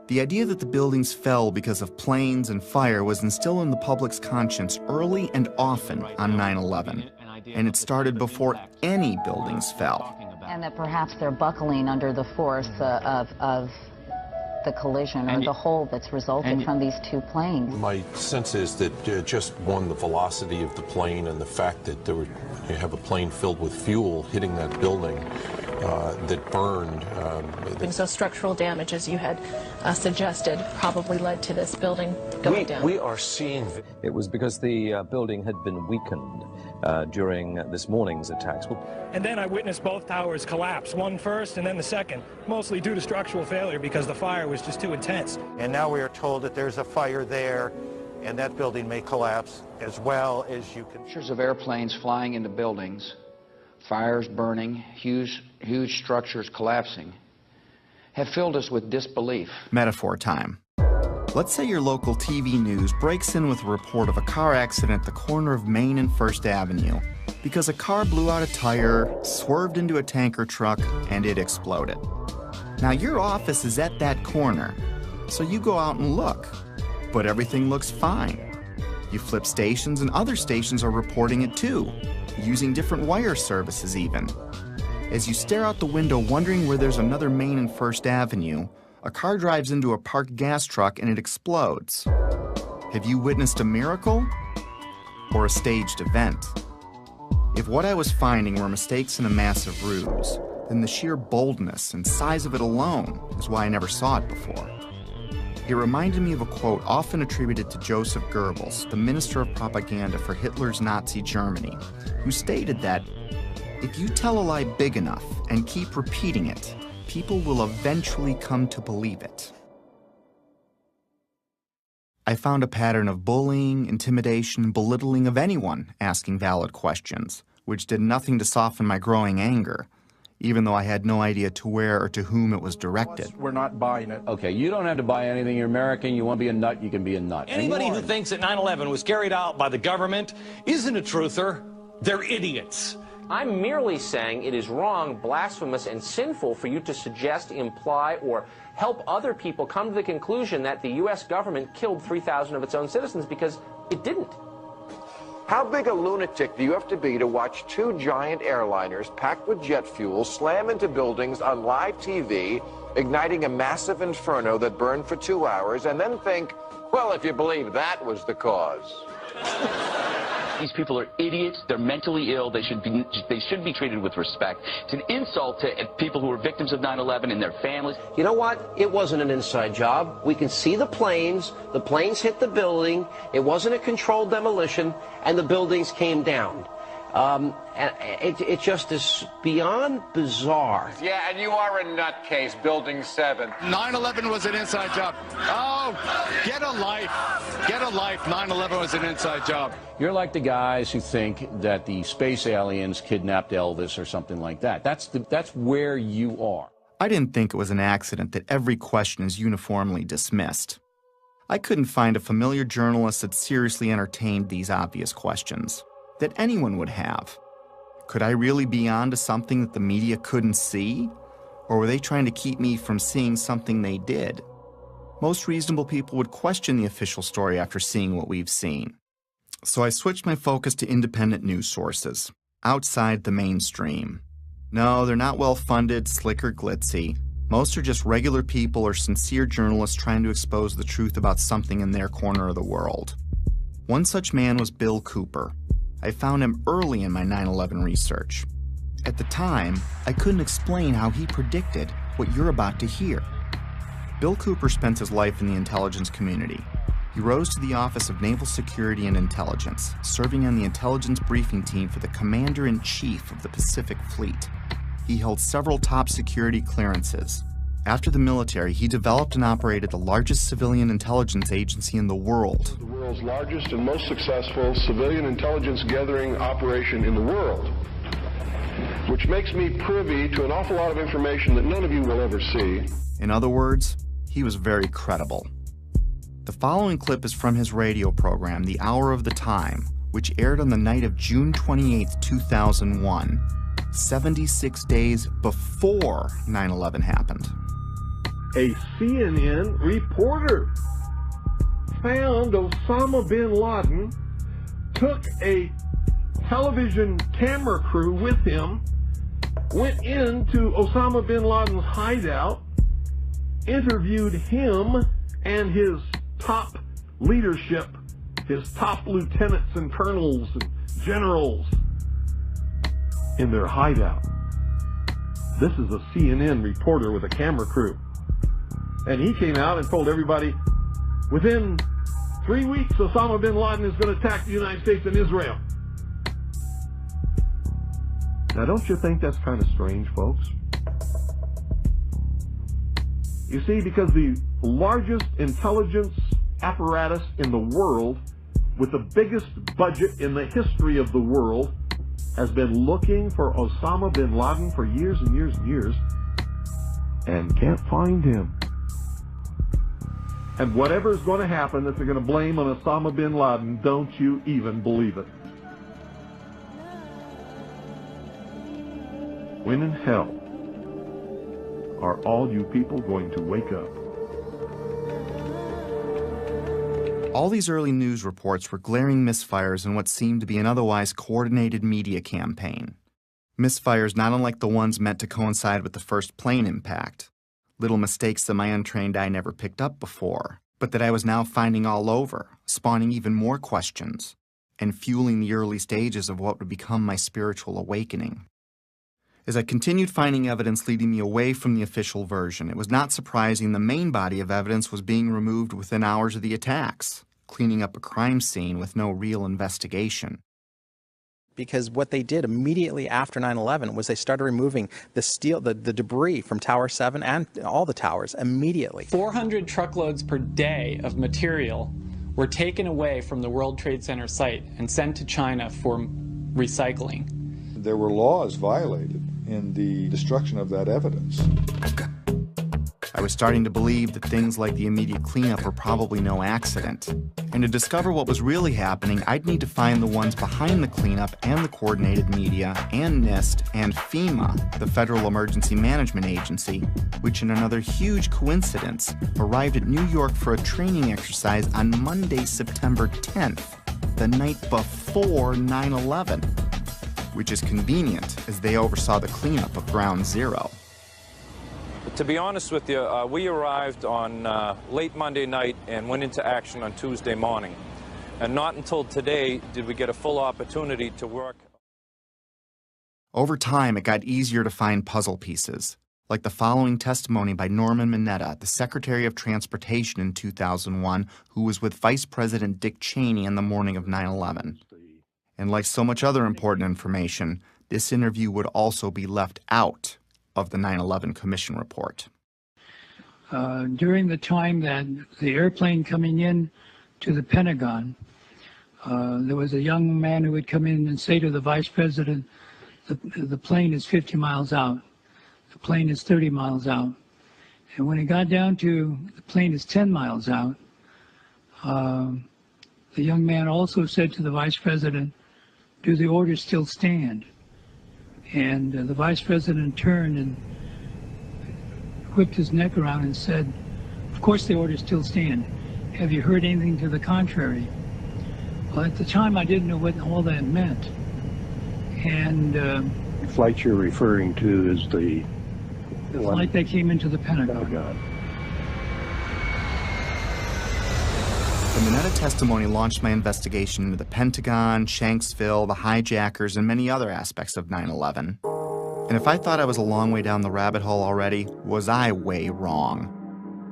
The idea that the buildings fell because of planes and fire was instilled in the public's conscience early and often on 9/11, and it started before any buildings fell. And that perhaps they're buckling under the force of the collision or the hole that's resulted from these two planes. My sense is that just one, the velocity of the plane and the fact that you have a plane filled with fuel hitting that building that burned. So structural damage, as you had suggested, probably led to this building going down. We are seeing... It was because the building had been weakened during this morning's attacks. And then I witnessed both towers collapse, one first and then the second, mostly due to structural failure because the fire was just too intense. And now we are told that there's a fire there, and that building may collapse as well as you can. Pictures of airplanes flying into buildings, fires burning, huge structures collapsing, have filled us with disbelief. Metaphor time. Let's say your local TV news breaks in with a report of a car accident at the corner of Main and First Avenue because a car blew out a tire, swerved into a tanker truck, and it exploded. Now your office is at that corner, so you go out and look, but everything looks fine. You flip stations and other stations are reporting it too, using different wire services even. As you stare out the window wondering where there's another Main and First Avenue, a car drives into a parked gas truck and it explodes. Have you witnessed a miracle or a staged event? If what I was finding were mistakes in a massive ruse, then the sheer boldness and size of it alone is why I never saw it before. It reminded me of a quote often attributed to Joseph Goebbels, the minister of propaganda for Hitler's Nazi Germany, who stated that, "If you tell a lie big enough and keep repeating it, people will eventually come to believe it." I found a pattern of bullying, intimidation, and belittling of anyone asking valid questions, which did nothing to soften my growing anger, even though I had no idea to where or to whom it was directed. We're not buying it. Okay, you don't have to buy anything. You're American. You want to be a nut, you can be a nut. Anybody who thinks that 9/11 was carried out by the government isn't a truther. They're idiots. I'm merely saying it is wrong, blasphemous, and sinful for you to suggest, imply, or help other people come to the conclusion that the U.S. government killed 3,000 of its own citizens, because it didn't. How big a lunatic do you have to be to watch two giant airliners packed with jet fuel slam into buildings on live TV, igniting a massive inferno that burned for 2 hours, and then think, well, if you believe that was the cause? These people are idiots. They're mentally ill. They should be treated with respect. It's an insult to people who are victims of 9/11 and their families. You know what? It wasn't an inside job. We can see the planes. The planes hit the building. It wasn't a controlled demolition, and the buildings came down. And it just is beyond bizarre. Yeah, and you are a nutcase, Building 7. 9/11 was an inside job. Oh, get a life. Get a life. 9/11 was an inside job. You're like the guys who think that the space aliens kidnapped Elvis or something like that. That's where you are. I didn't think it was an accident that every question is uniformly dismissed. I couldn't find a familiar journalist that seriously entertained these obvious questions that anyone would have. Could I really be onto something that the media couldn't see? Or were they trying to keep me from seeing something they did? Most reasonable people would question the official story after seeing what we've seen. So I switched my focus to independent news sources, outside the mainstream. No, they're not well-funded, slick, or glitzy. Most are just regular people or sincere journalists trying to expose the truth about something in their corner of the world. One such man was Bill Cooper. I found him early in my 9/11 research. At the time, I couldn't explain how he predicted what you're about to hear. Bill Cooper spent his life in the intelligence community. He rose to the Office of Naval Security and Intelligence, serving on the intelligence briefing team for the Commander-in-Chief of the Pacific Fleet. He held several top security clearances. After the military, he developed and operated the largest civilian intelligence agency in the world. The world's largest and most successful civilian intelligence gathering operation in the world, which makes me privy to an awful lot of information that none of you will ever see. In other words, he was very credible. The following clip is from his radio program, The Hour of the Time, which aired on the night of June 28, 2001, 76 days before 9/11 happened. A CNN reporter found Osama bin Laden, took a television camera crew with him, went into Osama bin Laden's hideout, interviewed him and his top leadership, his top lieutenants and colonels and generals in their hideout. This is a CNN reporter with a camera crew. And he came out and told everybody, within 3 weeks, Osama bin Laden is going to attack the United States and Israel. Now, don't you think that's kind of strange, folks? You see, because the largest intelligence apparatus in the world, with the biggest budget in the history of the world, has been looking for Osama bin Laden for years and years and years, and can't find him. And whatever is going to happen that they're going to blame on Osama bin Laden, don't you even believe it. When in hell are all you people going to wake up? All these early news reports were glaring misfires in what seemed to be an otherwise coordinated media campaign. Misfires not unlike the ones meant to coincide with the first plane impact. Little mistakes that my untrained eye never picked up before, but that I was now finding all over, spawning even more questions, and fueling the early stages of what would become my spiritual awakening. As I continued finding evidence leading me away from the official version, it was not surprising the main body of evidence was being removed within hours of the attacks, cleaning up a crime scene with no real investigation. Because what they did immediately after 9/11 was they started removing the steel, the debris from Tower 7 and all the towers immediately. 400 truckloads per day of material were taken away from the World Trade Center site and sent to China for recycling. There were laws violated in the destruction of that evidence. I was starting to believe that things like the immediate cleanup were probably no accident. And to discover what was really happening, I'd need to find the ones behind the cleanup and the coordinated media and NIST and FEMA, the Federal Emergency Management Agency, which in another huge coincidence arrived at New York for a training exercise on Monday, September 10th, the night before 9/11, which is convenient as they oversaw the cleanup of Ground Zero. To be honest with you, we arrived on late Monday night and went into action on Tuesday morning. And not until today did we get a full opportunity to work. Over time, it got easier to find puzzle pieces, like the following testimony by Norman Mineta, the Secretary of Transportation in 2001, who was with Vice President Dick Cheney on the morning of 9/11. And like so much other important information, this interview would also be left out of the 9/11 Commission report. During the time that the airplane coming in to the Pentagon, there was a young man who would come in and say to the vice president, the plane is 50 miles out, the plane is 30 miles out. And when it got down to the plane is 10 miles out, the young man also said to the vice president, do the orders still stand? And the vice president turned and whipped his neck around and said, of course the orders still stand. Have you heard anything to the contrary? Well, at the time I didn't know what all that meant. And the flight you're referring to is the flight that came into the Pentagon. The Mineta testimony launched my investigation into the Pentagon, Shanksville, the hijackers, and many other aspects of 9/11. And if I thought I was a long way down the rabbit hole already, was I way wrong.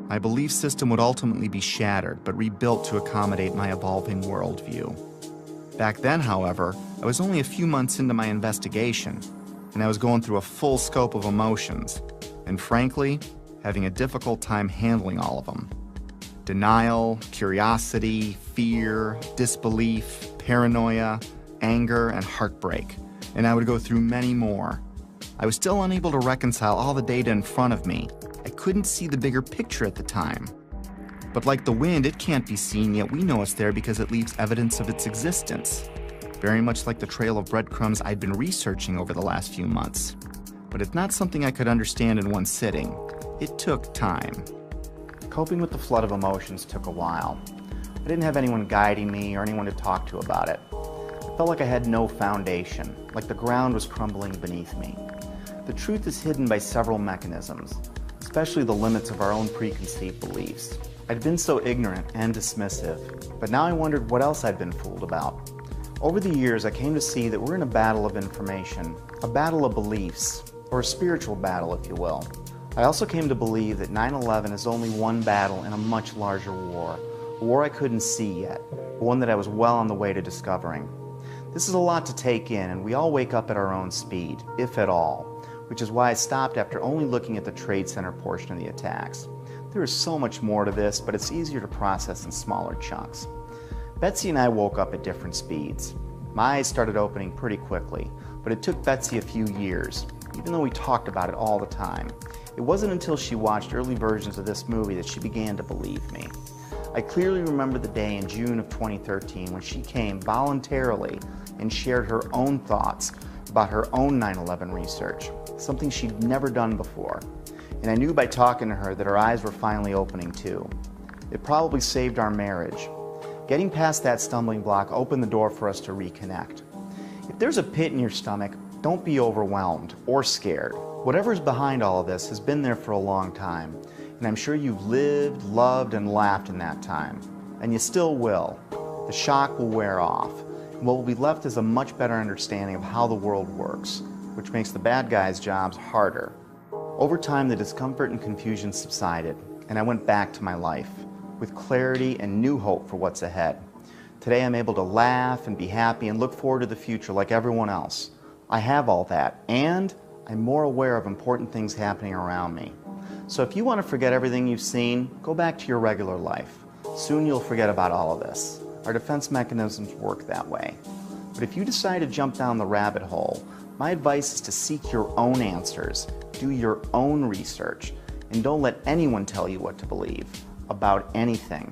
My belief system would ultimately be shattered, but rebuilt to accommodate my evolving worldview. Back then, however, I was only a few months into my investigation, and I was going through a full scope of emotions, and frankly, having a difficult time handling all of them. Denial, curiosity, fear, disbelief, paranoia, anger, and heartbreak. And I would go through many more. I was still unable to reconcile all the data in front of me. I couldn't see the bigger picture at the time. But like the wind, it can't be seen, yet we know it's there because it leaves evidence of its existence. Very much like the trail of breadcrumbs I'd been researching over the last few months. But it's not something I could understand in one sitting. It took time. Coping with the flood of emotions took a while. I didn't have anyone guiding me or anyone to talk to about it. I felt like I had no foundation, like the ground was crumbling beneath me. The truth is hidden by several mechanisms, especially the limits of our own preconceived beliefs. I'd been so ignorant and dismissive, but now I wondered what else I'd been fooled about. Over the years, I came to see that we're in a battle of information, a battle of beliefs, or a spiritual battle, if you will. I also came to believe that 9/11 is only one battle in a much larger war, a war I couldn't see yet, but one that I was well on the way to discovering. This is a lot to take in, and we all wake up at our own speed, if at all, which is why I stopped after only looking at the Trade Center portion of the attacks. There is so much more to this, but it's easier to process in smaller chunks. Betsy and I woke up at different speeds. My eyes started opening pretty quickly, but it took Betsy a few years, even though we talked about it all the time. It wasn't until she watched early versions of this movie that she began to believe me. I clearly remember the day in June of 2013 when she came voluntarily and shared her own thoughts about her own 9/11 research, something she'd never done before. And I knew by talking to her that her eyes were finally opening too. It probably saved our marriage. Getting past that stumbling block opened the door for us to reconnect. If there's a pit in your stomach, don't be overwhelmed or scared. Whatever's behind all of this has been there for a long time, and I'm sure you've lived, loved, and laughed in that time. And you still will. The shock will wear off, and what will be left is a much better understanding of how the world works, which makes the bad guys' jobs harder. Over time, the discomfort and confusion subsided, and I went back to my life, with clarity and new hope for what's ahead. Today I'm able to laugh and be happy and look forward to the future like everyone else. I have all that, and I'm more aware of important things happening around me. So if you want to forget everything you've seen, go back to your regular life. Soon you'll forget about all of this. Our defense mechanisms work that way. But if you decide to jump down the rabbit hole, my advice is to seek your own answers, do your own research, and don't let anyone tell you what to believe about anything.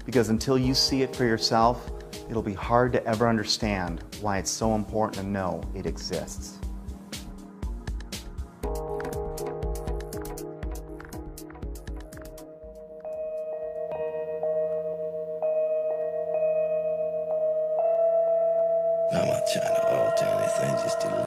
Because until you see it for yourself, it'll be hard to ever understand why it's so important to know it exists. I'm not trying to alter anything, just to